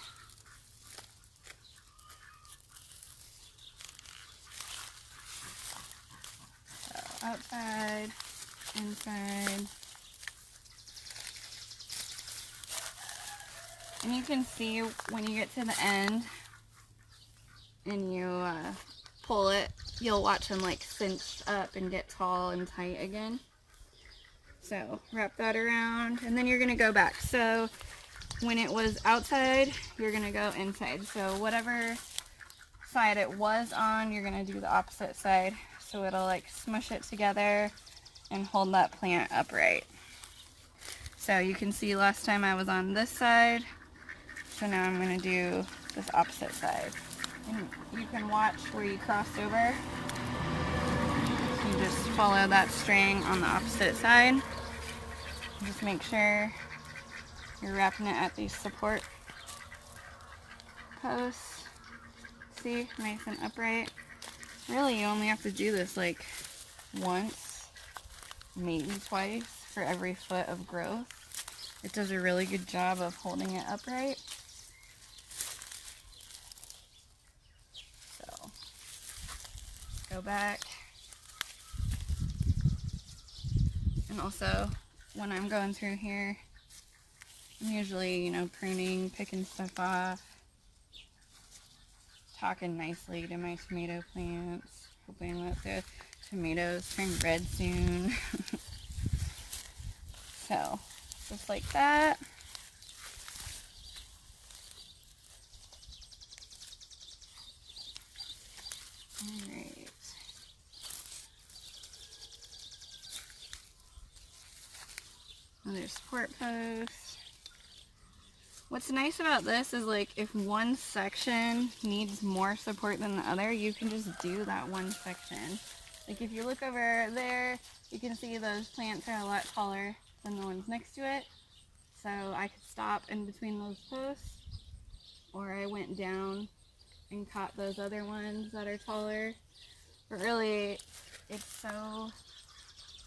So outside, inside. And you can see when you get to the end and you pull it, you'll watch them like cinch up and get tall and tight again. So wrap that around, and then you're gonna go back. So when it was outside, you're gonna go inside. So whatever side it was on, you're gonna do the opposite side. So it'll like smush it together and hold that plant upright. So you can see last time I was on this side, so now I'm gonna do this opposite side. And you can watch where you cross over. You just follow that string on the opposite side. Just make sure you're wrapping it at these support posts. See, nice and upright. Really, you only have to do this like once, maybe twice for every foot of growth. It does a really good job of holding it upright. So, go back. And also, when I'm going through here, I'm usually, you know, pruning, picking stuff off, talking nicely to my tomato plants, hoping that the tomatoes turn red soon. So, just like that. Alright. Another support post. What's nice about this is like if one section needs more support than the other, you can just do that one section. Like if you look over there, you can see those plants are a lot taller than the ones next to it. So I could stop in between those posts, or I went down and caught those other ones that are taller. But really, it's so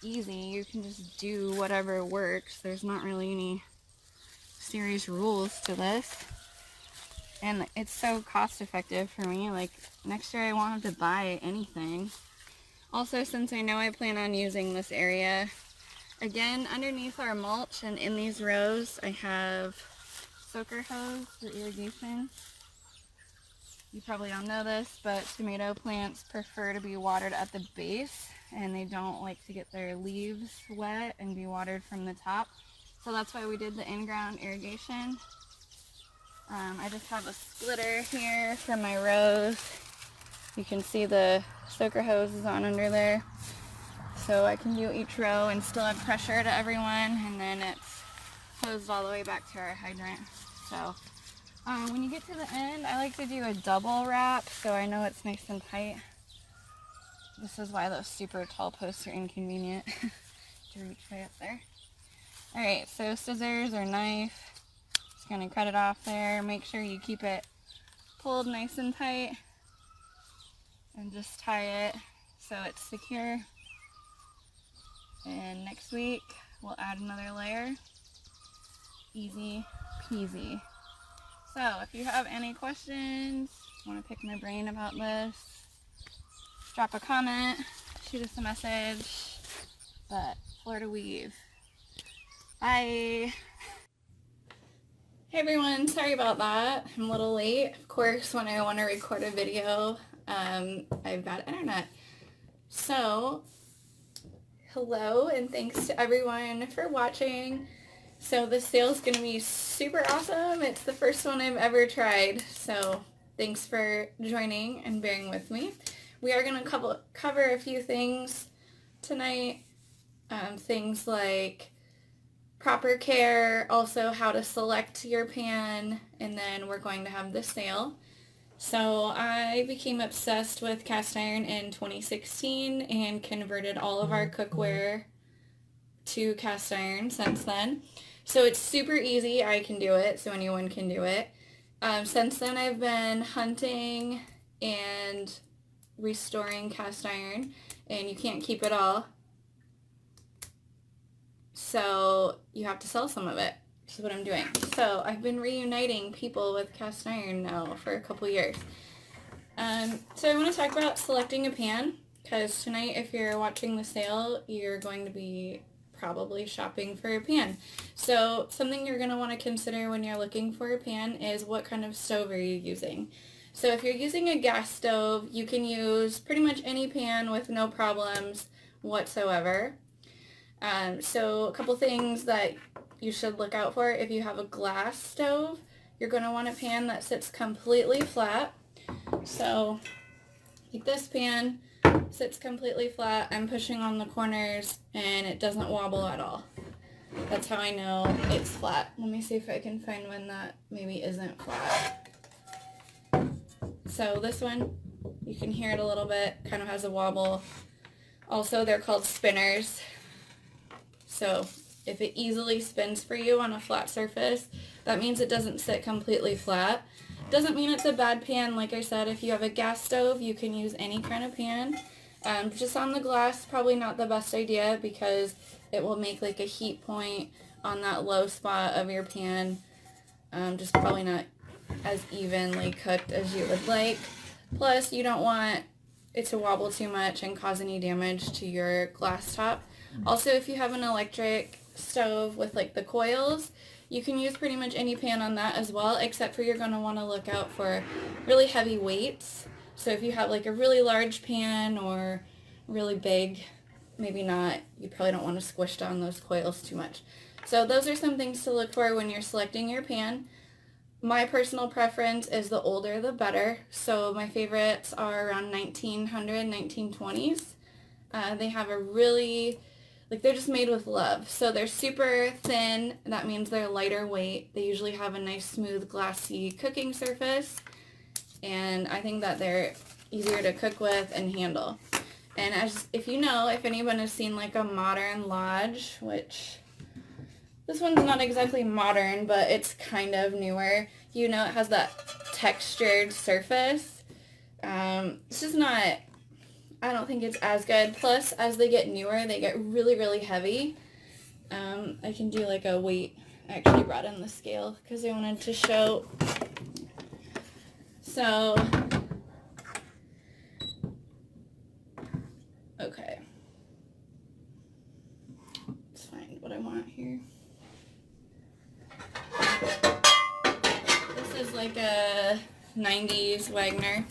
easy. You can just do whatever works. There's not really any serious rules to this. And it's so cost effective for me. Like, next year I won't have to buy anything. Also, since I know I plan on using this area, again, underneath our mulch and in these rows, I have soaker hose for irrigation. You probably all know this, but tomato plants prefer to be watered at the base, and they don't like to get their leaves wet and be watered from the top. So that's why we did the in-ground irrigation. I just have a splitter here for my rows. You can see the soaker hose is on under there. So I can do each row and still have pressure to everyone, and then it's hosed all the way back to our hydrant. So when you get to the end, I like to do a double wrap so I know it's nice and tight. This is why those super tall posts are inconvenient to reach way up there. Alright, so scissors or knife. Just going to cut it off there. Make sure you keep it pulled nice and tight. And just tie it so it's secure. And next week, we'll add another layer. Easy peasy. So, if you have any questions, want to pick my brain about this, drop a comment, shoot us a message. But, Florida Weave. Bye! Hey everyone, sorry about that. I'm a little late. Of course, when I want to record a video, I've got internet. So, hello and thanks to everyone for watching. So this sale is going to be super awesome. It's the first one I've ever tried. So thanks for joining and bearing with me. We are going to cover a few things tonight. Things like proper care, also how to select your pan, and then we're going to have the sale. So I became obsessed with cast iron in 2016 and converted all of our cookware to cast iron since then. So it's super easy. I can do it, so anyone can do it. Since then I've been hunting and restoring cast iron, and you can't keep it all. So you have to sell some of it. This is what I'm doing. So I've been reuniting people with cast iron now for a couple years. So I want to talk about selecting a pan, because tonight if you're watching the sale, you're going to be probably shopping for a pan. So something you're going to want to consider when you're looking for a pan is what kind of stove are you using. So if you're using a gas stove, you can use pretty much any pan with no problems whatsoever. So a couple things that you should look out for. If you have a glass stove, you're going to want a pan that sits completely flat. So like this pan sits completely flat. I'm pushing on the corners and it doesn't wobble at all. That's how I know it's flat. Let me see if I can find one that maybe isn't flat. So this one, you can hear it a little bit, kind of has a wobble. Also, they're called spinners. So if it easily spins for you on a flat surface, that means it doesn't sit completely flat. Doesn't mean it's a bad pan. Like I said, if you have a gas stove, you can use any kind of pan. Just on the glass, probably not the best idea because it will make like a heat point on that low spot of your pan. Just probably not as evenly cooked as you would like. Plus, you don't want it to wobble too much and cause any damage to your glass top. Also, if you have an electric stove with like the coils, you can use pretty much any pan on that as well, except for you're going to want to look out for really heavy weights. So if you have like a really large pan or really big, maybe not, you probably don't want to squish down those coils too much. So those are some things to look for when you're selecting your pan. My personal preference is the older the better. So my favorites are around 1900, 1920s. They have a really, like they're just made with love. So they're super thin. That means they're lighter weight. They usually have a nice smooth glassy cooking surface. And I think that they're easier to cook with and handle. And as if you know, if anyone has seen like a Modern Lodge, which this one's not exactly modern, but it's kind of newer. You know, it has that textured surface. It's just not, I don't think it's as good. Plus, as they get newer, they get really, really heavy. I can do like a weight. I actually brought in the scale because I wanted to show. So, okay. Let's find what I want here. This is like a 90s Wagner.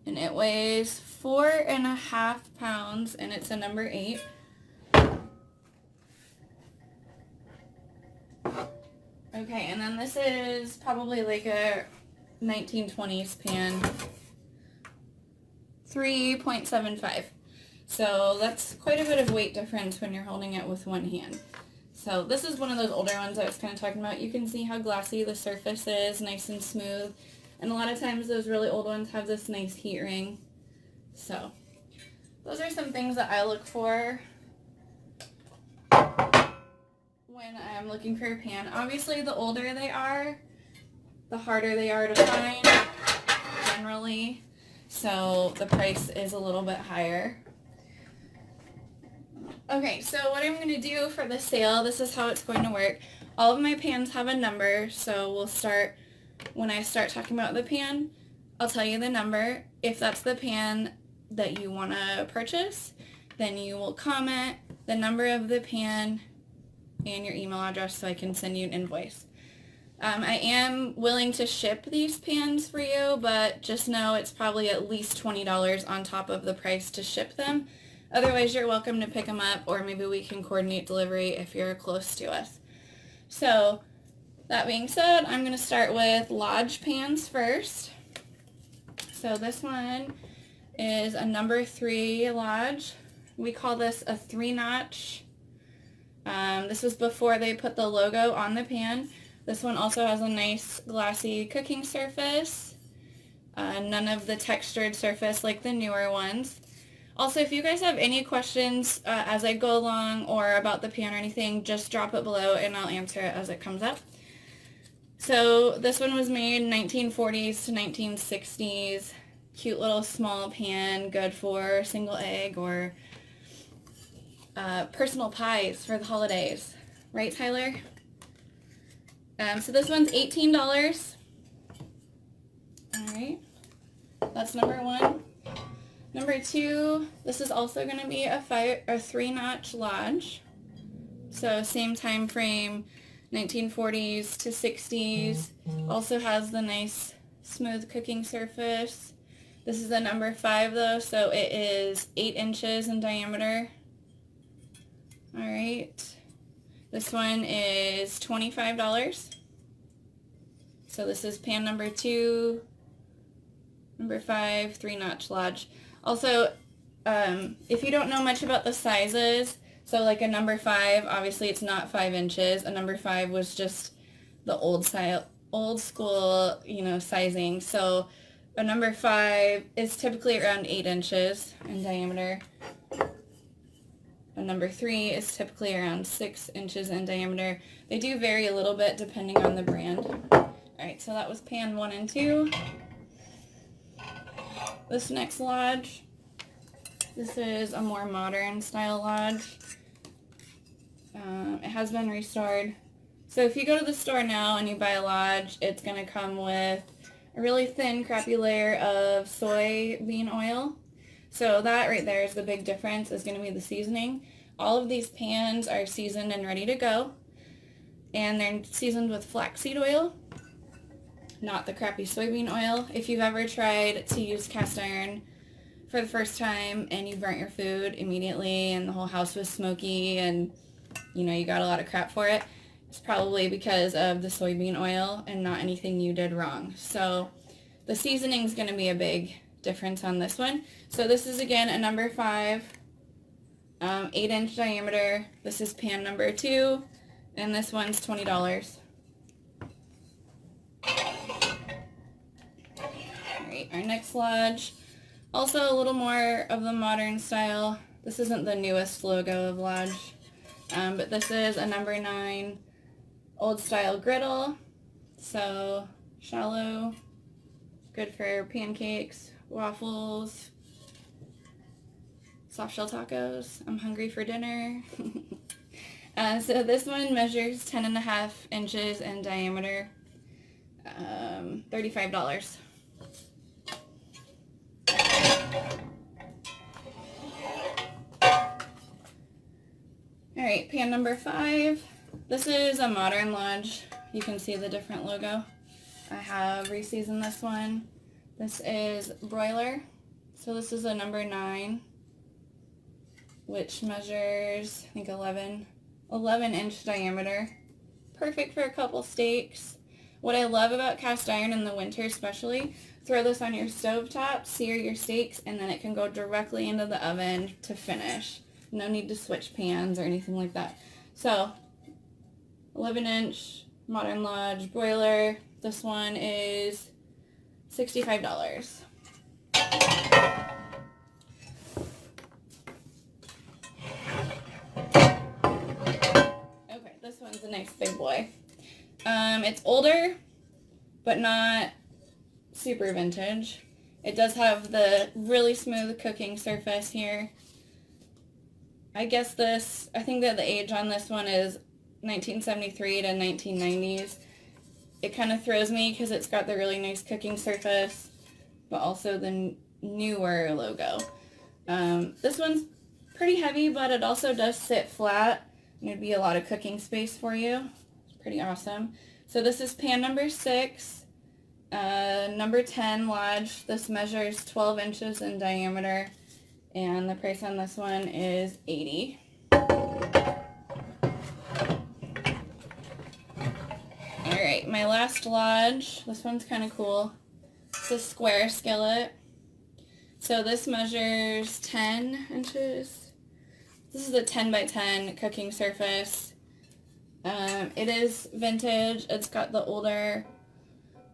And it weighs 4.5 pounds, and it's a number 8. Okay, and then this is probably like a 1920s pan, 3.75. So that's quite a bit of weight difference when you're holding it with one hand. So this is one of those older ones I was kind of talking about. You can see how glossy the surface is, nice and smooth. And a lot of times those really old ones have this nice heat ring. So those are some things that I look for when I'm looking for a pan. Obviously, the older they are, the harder they are to find generally. So the price is a little bit higher. Okay, so what I'm going to do for the sale, this is how it's going to work. All of my pans have a number, so we'll start, when I start talking about the pan, I'll tell you the number. If that's the pan that you want to purchase, then you will comment the number of the pan and your email address so I can send you an invoice. I am willing to ship these pans for you, but just know it's probably at least $20 on top of the price to ship them. Otherwise, you're welcome to pick them up, or maybe we can coordinate delivery if you're close to us. So, that being said, I'm going to start with Lodge pans first. So this one is a number 3 Lodge. We call this a 3-notch. This was before they put the logo on the pan. This one also has a nice glossy cooking surface. None of the textured surface like the newer ones. Also, if you guys have any questions as I go along or about the pan or anything, just drop it below and I'll answer it as it comes up. So this one was made in 1940s to 1960s. Cute little small pan, good for single egg or personal pies for the holidays. Right, Tyler? So this one's $18. Alright, that's number 1. Number 2, this is also going to be a 3-notch Lodge. So same time frame, 1940s to 60s. Also has the nice smooth cooking surface. This is a number 5 though, so it is 8 inches in diameter. Alright. This one is $25. So this is pan number 2, number 5, 3-notch Lodge. Also, if you don't know much about the sizes, so like a number 5, obviously it's not 5 inches. A number 5 was just the old school, sizing. So a number 5 is typically around 8 inches in diameter. A number 3 is typically around 6 inches in diameter. They do vary a little bit depending on the brand. Alright, so that was pan 1 and 2. This next Lodge, this is a more modern style Lodge. It has been restored. So if you go to the store now and you buy a Lodge, it's going to come with a really thin, crappy layer of soybean oil. So that right there is the big difference, is going to be the seasoning. All of these pans are seasoned and ready to go. And they're seasoned with flaxseed oil, not the crappy soybean oil. If you've ever tried to use cast iron for the first time and you burnt your food immediately and the whole house was smoky and you got a lot of crap for it, it's probably because of the soybean oil and not anything you did wrong. So the seasoning is going to be a big difference on this one. So this is again a number 5, 8-inch diameter. This is pan number 2, and this one's $20. Alright, our next Lodge, also a little more of the modern style. This isn't the newest logo of Lodge, but this is a number 9 old style griddle. So Shallow, good for pancakes, waffles, soft shell tacos. I'm hungry for dinner. So this one measures 10.5 inches in diameter, $35. Alright, pan number 5. This is a Modern Lodge. You can see the different logo. I have Reese's in this one. This is broiler. So this is a number 9, which measures, I think 11-inch diameter. Perfect for a couple steaks. What I love about cast iron in the winter especially, throw this on your stovetop, sear your steaks, and then it can go directly into the oven to finish. No need to switch pans or anything like that. So, 11-inch Modern Lodge broiler. This one is $65. Okay, this one's a nice big boy. It's older, but not super vintage. It does have the really smooth cooking surface here. I think that the age on this one is 1973 to 1990s. It kind of throws me because it's got the really nice cooking surface, but also the newer logo. This one's pretty heavy, but it also does sit flat, and it'd be a lot of cooking space for you. It's pretty awesome. So this is pan number 6, number 10 Lodge. This measures 12 inches in diameter, and the price on this one is $80. Alright, my last Lodge. This one's kind of cool. It's a square skillet. So this measures 10 inches. This is a 10 by 10 cooking surface. It is vintage. It's got the older,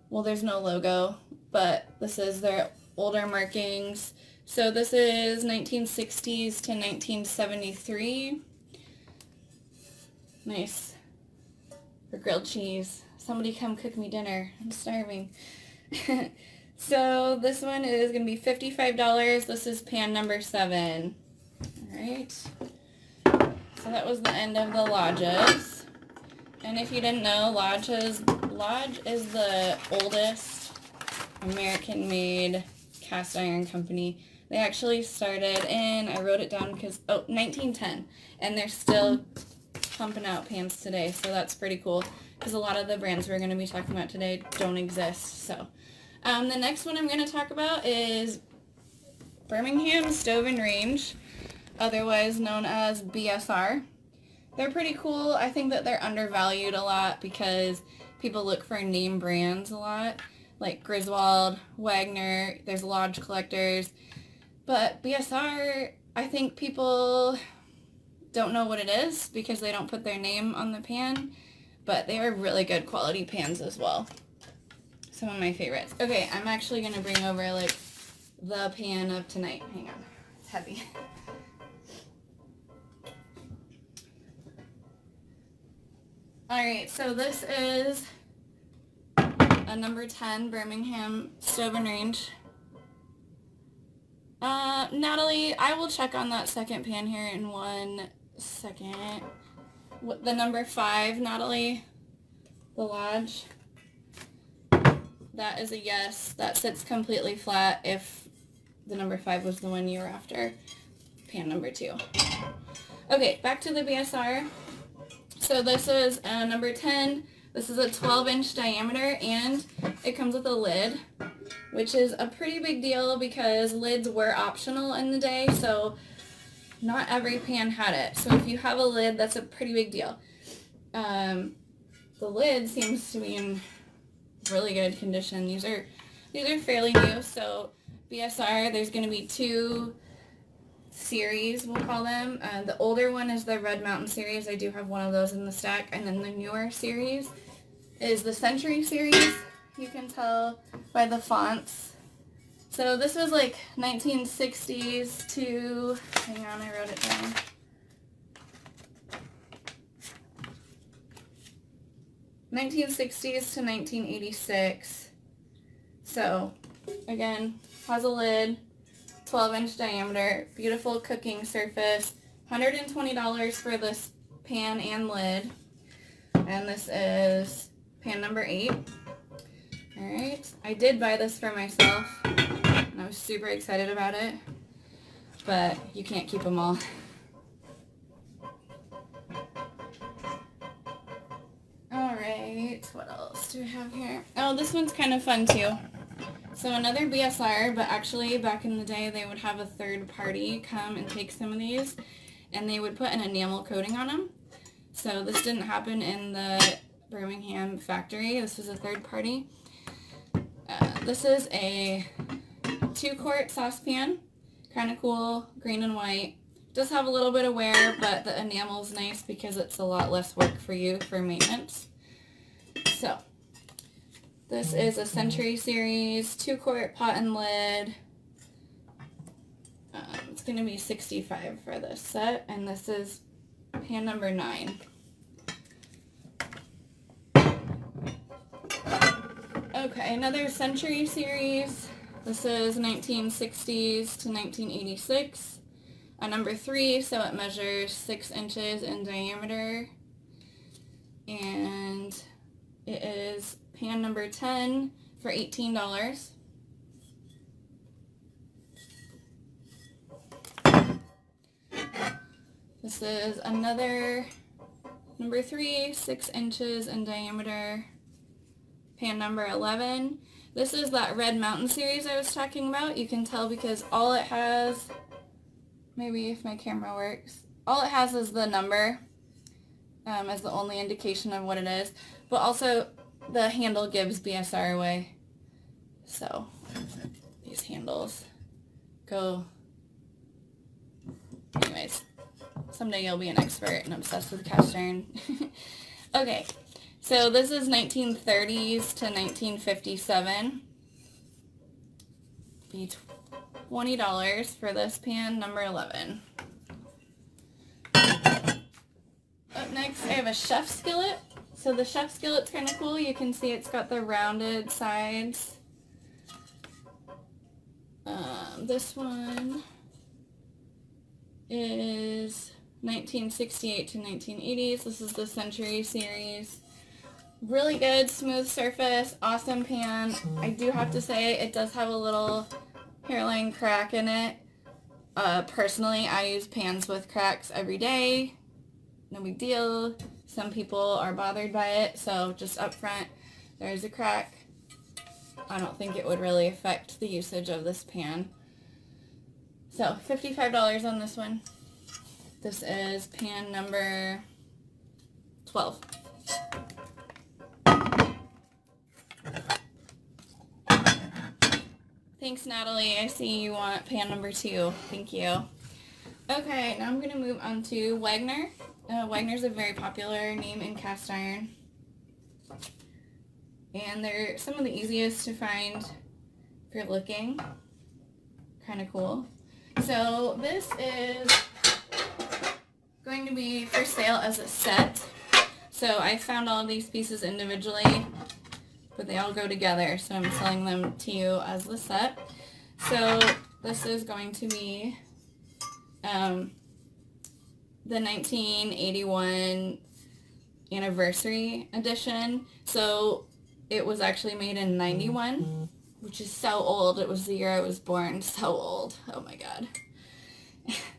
well, there's no logo, but this is their older markings. So this is 1960s to 1973. Nice. For grilled cheese. Somebody come cook me dinner. I'm starving. So this one is going to be $55. This is pan number 7. Alright. So that was the end of the Lodges. And if you didn't know, Lodge is the oldest American-made cast iron company. They actually started in, I wrote it down because, 1910. And they're still pumping out pans today, so that's pretty cool. Because a lot of the brands we're going to be talking about today don't exist. So, the next one I'm going to talk about is Birmingham Stove and Range, otherwise known as BSR. They're pretty cool. I think that they're undervalued a lot because people look for name brands a lot, like Griswold, Wagner, there's Lodge collectors. But BSR, I think people don't know what it is because they don't put their name on the pan, but they are really good quality pans as well. Some of my favorites. Okay, I'm actually going to bring over, like, the pan of tonight. Hang on. It's heavy. Alright, so this is a number 10 Birmingham Stove and Range. Natalie, I will check on that second pan here in 1 second. The number 5, Natalie, the Lodge. That is a yes. That sits completely flat if the number 5 was the one you were after. Pan number 2. Okay, back to the BSR. So this is number 10. This is a 12-inch diameter, and it comes with a lid, which is a pretty big deal because lids were optional in the day, so not every pan had it. So if you have a lid, that's a pretty big deal. The lid seems to be in really good condition. These are fairly new. So BSR, there's going to be 2 series, we'll call them. The older one is the Red Mountain series. I do have one of those in the stack. And then the newer series is the Century series. You can tell by the fonts. So this was like 1960s to, hang on, I wrote it down. 1960s to 1986. So, again, has a lid, 12-inch diameter, beautiful cooking surface, $120 for this pan and lid. And this is pan number 8. Alright, I did buy this for myself, and I was super excited about it, but you can't keep them all. Alright, what else do we have here? Oh, this one's kind of fun too. So another BSR, but actually back in the day they would have a third party come and take some of these, and they would put an enamel coating on them. So this didn't happen in the Birmingham factory. This was a third party. This is a 2-quart saucepan. Kind of cool, green and white. Does have a little bit of wear, but the enamel's nice because it's a lot less work for you for maintenance. So, this is a Century Series 2-quart pot and lid. It's going to be $65 for this set, and this is pan number 9. Okay, another Century Series. This is 1960s to 1986. A number 3, so it measures 6 inches in diameter. And it is pan number 10 for $18. This is another number 3, 6 inches in diameter. Pan number 11. This is that Red Mountain series I was talking about. You can tell because all it has, maybe if my camera works, all it has is the number as the only indication of what it is. But also the handle gives BSR away. So these handles go. Anyways, someday you'll be an expert and obsessed with cast iron. Okay. So this is 1930s to 1957. Be $20 for this pan, number 11. Up next, I have a chef skillet. So the chef skillet's kind of cool. You can see it's got the rounded sides. This one is 1968 to 1980s. This is the Century Series. Really good, smooth surface, awesome pan. I do have to say it does have a little hairline crack in it. Personally, I use pans with cracks every day. No big deal. Some people are bothered by it, so just up front, there's a crack. I don't think it would really affect the usage of this pan. So, $55 on this one. This is pan number 12. Thanks, Natalie. I see you want pan number 2. Thank you. Okay, now I'm going to move on to Wagner. Wagner's a very popular name in cast iron. And they're some of the easiest to find if you're looking. Kind of cool. So this is going to be for sale as a set. So I found all of these pieces individually, but they all go together, so I'm selling them to you as the set. So this is going to be the 1981 anniversary edition. So it was actually made in 91, which is so old. It was the year I was born. So old. Oh my god.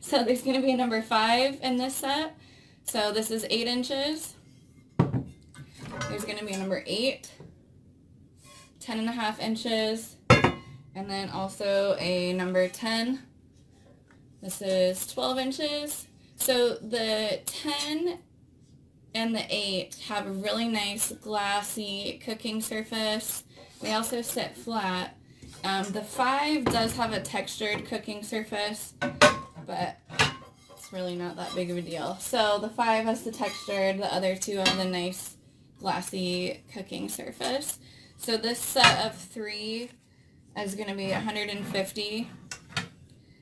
So there's going to be a number 5 in this set. So this is 8 inches. There's going to be a number 8. 10.5 inches, and then also a number 10. This is 12 inches. So the 10 and the 8 have a really nice glassy cooking surface. They also sit flat. The 5 does have a textured cooking surface, but it's really not that big of a deal. So the 5 has the textured, the other 2 have the nice glassy cooking surface. So this set of 3 is going to be $150,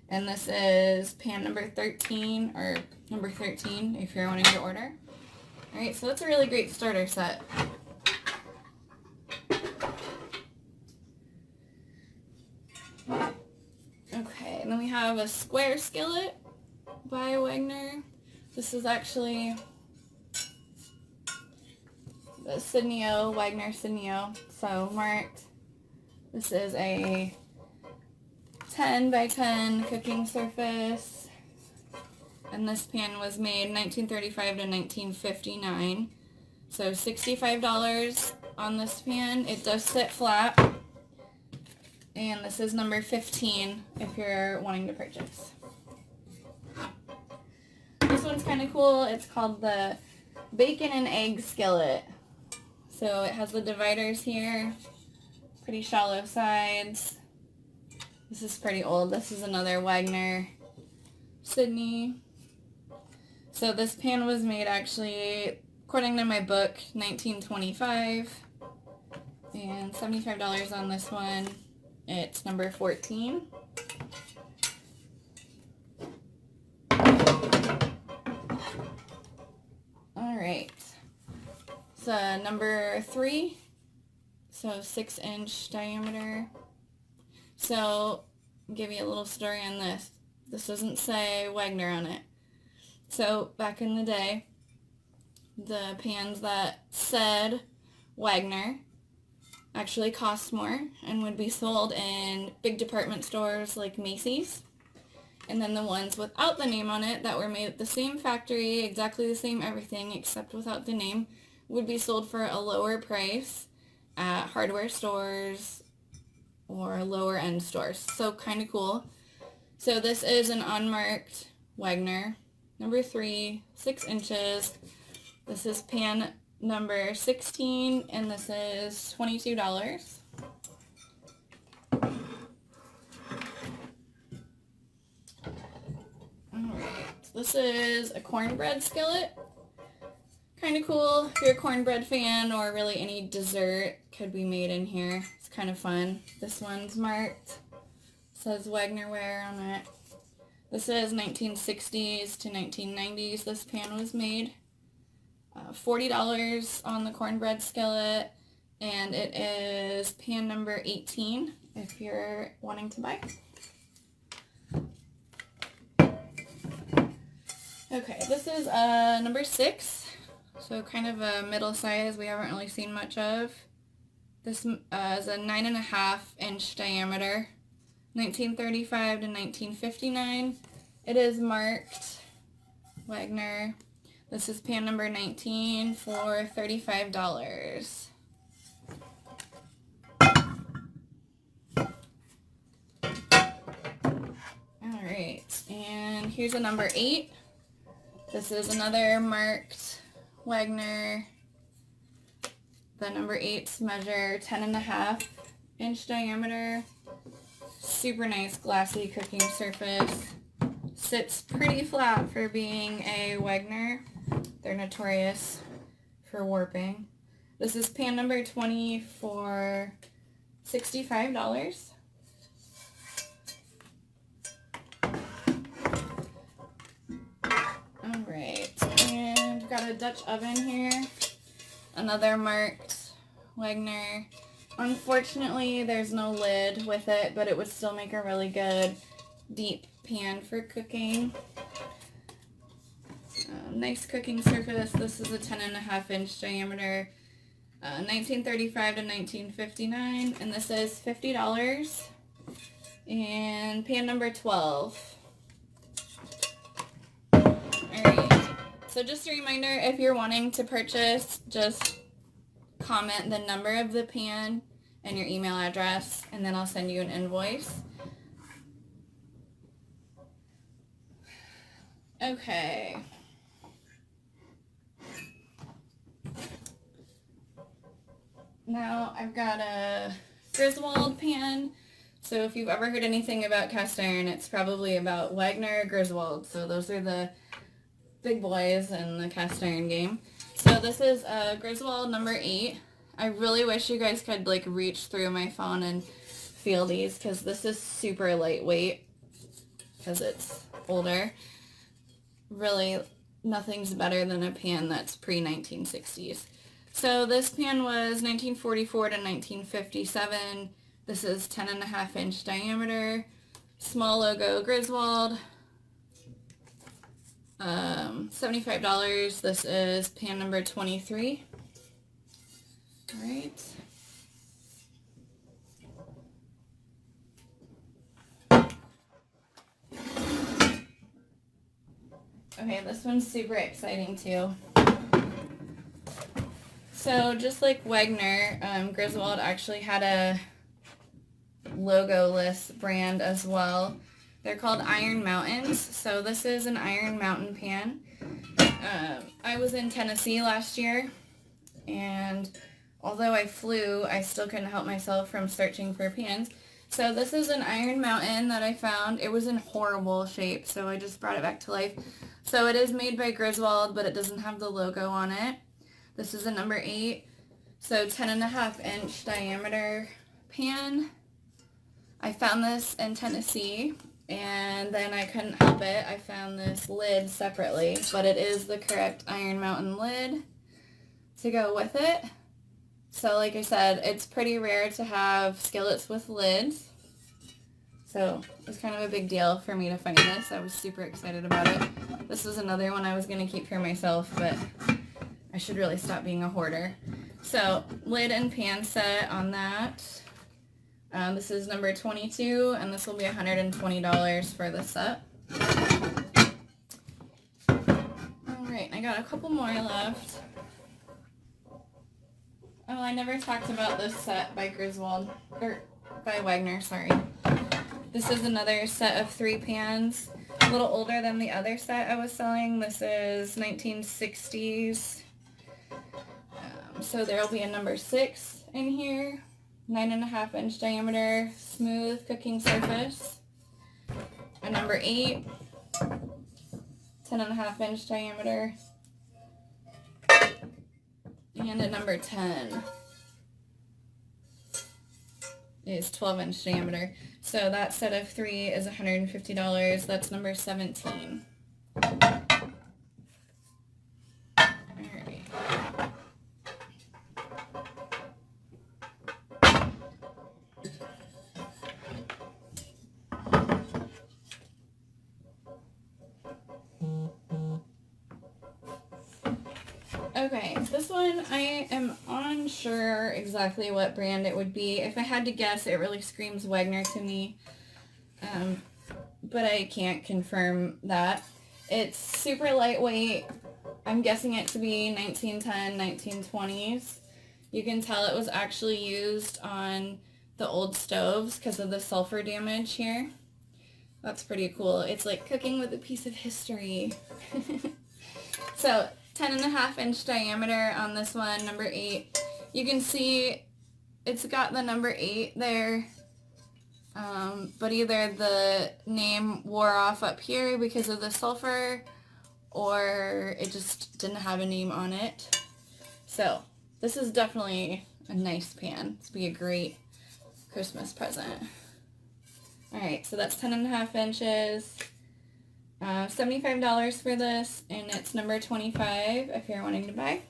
and this is pan number 13, or number 13 if you're wanting to order. Alright, so that's a really great starter set. have a square skillet by Wagner. This is actually the Sydney-O, Wagner Sydney-O, so marked. This is a 10 by 10 cooking surface, and this pan was made 1935 to 1959, so $65 on this pan. It does sit flat, and this is number 15 if you're wanting to purchase. This one's kind of cool. It's called the Bacon and Egg Skillet. So it has the dividers here, pretty shallow sides. This is pretty old. This is another Wagner Sydney. So this pan was made actually, according to my book, 1925, and $75 on this one. It's number 14. Alright, so number 3, so 6-inch diameter. So, I'll give you a little story on this. This doesn't say Wagner on it. So, back in the day, the pans that said Wagner actually cost more and would be sold in big department stores like Macy's. And then the ones without the name on it that were made at the same factory, exactly the same everything except without the name, would be sold for a lower price at hardware stores or lower end stores. So kind of cool. So this is an unmarked Wagner, number 3, 6 inches. This is pan number 16, and this is $22. This is a cornbread skillet. Kind of cool. If you're a cornbread fan, or really any dessert could be made in here. It's kind of fun. This one's marked. It says Wagnerware on it. This is 1960s to 1990s. This pan was made. $40 on the cornbread skillet, and it is pan number 18 if you're wanting to buy. Okay, this is number 6, so kind of a middle size we haven't really seen much of. This is a 9.5-inch diameter, 1935 to 1959. It is marked Wagner. This is pan number 19 for $35. Alright, and here's a number 8. This is another marked Wagner. The number 8s measure 10.5-inch diameter. Super nice glassy cooking surface. Sits pretty flat for being a Wagner. They're notorious for warping. This is pan number 20 for $65. Alright, and we've got a Dutch oven here. Another marked Wagner. Unfortunately, there's no lid with it, but it would still make a really good deep pan for cooking. Nice cooking surface. This is a 10.5-inch diameter, 1935 to 1959, and this is $50. And pan number 12. Alright, so just a reminder, if you're wanting to purchase, just comment the number of the pan and your email address, and then I'll send you an invoice. Okay. Now I've got a Griswold pan. So if you've ever heard anything about cast iron, it's probably about Wagner or Griswold. So those are the big boys in the cast iron game. So this is a Griswold number 8. I really wish you guys could like reach through my phone and feel these, because this is super lightweight because it's older. Really, nothing's better than a pan that's pre-1960s. So this pan was 1944 to 1957. This is 10.5-inch diameter. small logo Griswold. $75. This is pan number 23. All right. Okay, this one's super exciting too. So just like Wegner, Griswold actually had a logo-less brand as well. They're called Iron Mountains. So this is an Iron Mountain pan. I was in Tennessee last year, and although I flew, I still couldn't help myself from searching for pans. So this is an Iron Mountain that I found. It was in horrible shape, so I just brought it back to life. So it is made by Griswold, but it doesn't have the logo on it. This is a number 8, so 10.5-inch diameter pan. I found this in Tennessee, and then I couldn't help it. I found this lid separately, but it is the correct Iron Mountain lid to go with it. So like I said, it's pretty rare to have skillets with lids. So it was kind of a big deal for me to find this. I was super excited about it. This was another one I was going to keep for myself, but I should really stop being a hoarder. So lid and pan set on that. This is number 22, and this will be $120 for the set. Alright, I got a couple more left. Oh, I never talked about this set by Griswold, or by Wegner, sorry. This is another set of 3 pans, a little older than the other set I was selling. This is 1960s. So there will be a number 6 in here, 9.5-inch diameter, smooth cooking surface. A number 8, 10.5-inch diameter. And a number 10 is 12-inch diameter. So that set of 3 is $150. That's number 17. Okay, this one I am unsure exactly what brand it would be. If I had to guess, it really screams Wegner to me, but I can't confirm that. It's super lightweight. I'm guessing it to be 1910, 1920s. You can tell it was actually used on the old stoves because of the sulfur damage here. That's pretty cool. It's like cooking with a piece of history. So 10.5-inch diameter on this one, number 8. You can see it's got the number 8 there, but either the name wore off up here because of the sulfur, or it just didn't have a name on it. So this is definitely a nice pan. This would be a great Christmas present. Alright, so that's 10.5 inches. $75 for this, and it's number 25 if you're wanting to buy.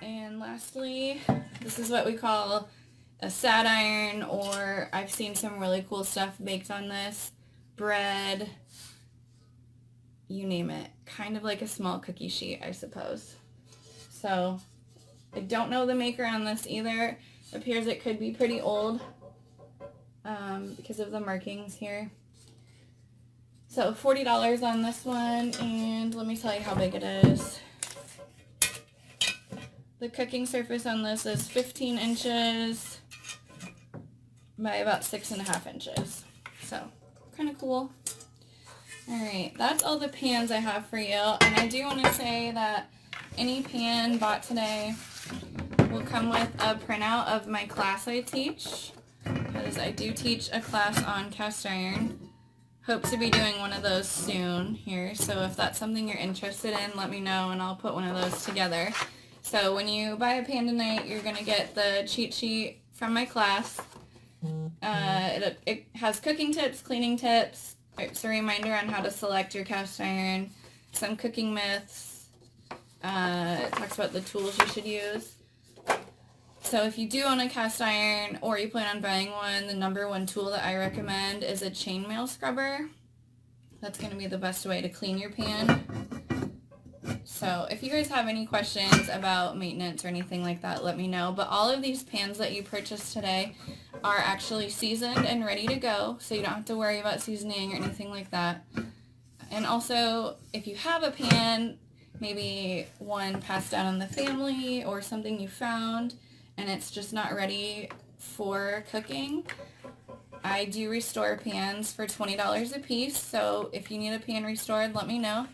And lastly, this is what we call a sad iron, or I've seen some really cool stuff baked on this. Bread, you name it. Kind of like a small cookie sheet, I suppose. So, I don't know the maker on this either. It appears it could be pretty old because of the markings here. So $40 on this one, and let me tell you how big it is. The cooking surface on this is 15 inches by about 6.5 inches. So, kind of cool. Alright, that's all the pans I have for you, and I do want to say that any pan bought today will come with a printout of my class I teach, because I do teach a class on cast iron. Hope to be doing one of those soon here, so if that's something you're interested in, let me know and I'll put one of those together. So when you buy a pan tonight, you're going to get the cheat sheet from my class. It has cooking tips, cleaning tips, it's a reminder on how to select your cast iron, some cooking myths, it talks about the tools you should use. So if you do own a cast iron or you plan on buying one, the number one tool that I recommend is a chainmail scrubber. That's going to be the best way to clean your pan. So if you guys have any questions about maintenance or anything like that, let me know. But all of these pans that you purchased today are actually seasoned and ready to go, so you don't have to worry about seasoning or anything like that. And also, if you have a pan, maybe one passed down in the family or something you found, and it's just not ready for cooking, I do restore pans for $20 a piece, so if you need a pan restored, let me know.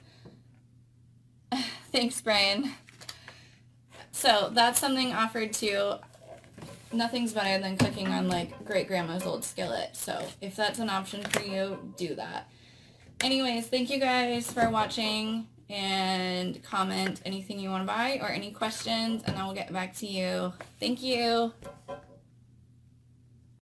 Thanks, Brian. So that's something offered too. Nothing's better than cooking on like great grandma's old skillet, so if that's an option for you, do that. Anyways, thank you guys for watching, and comment anything you want to buy or any questions, and I will get back to you. Thank you.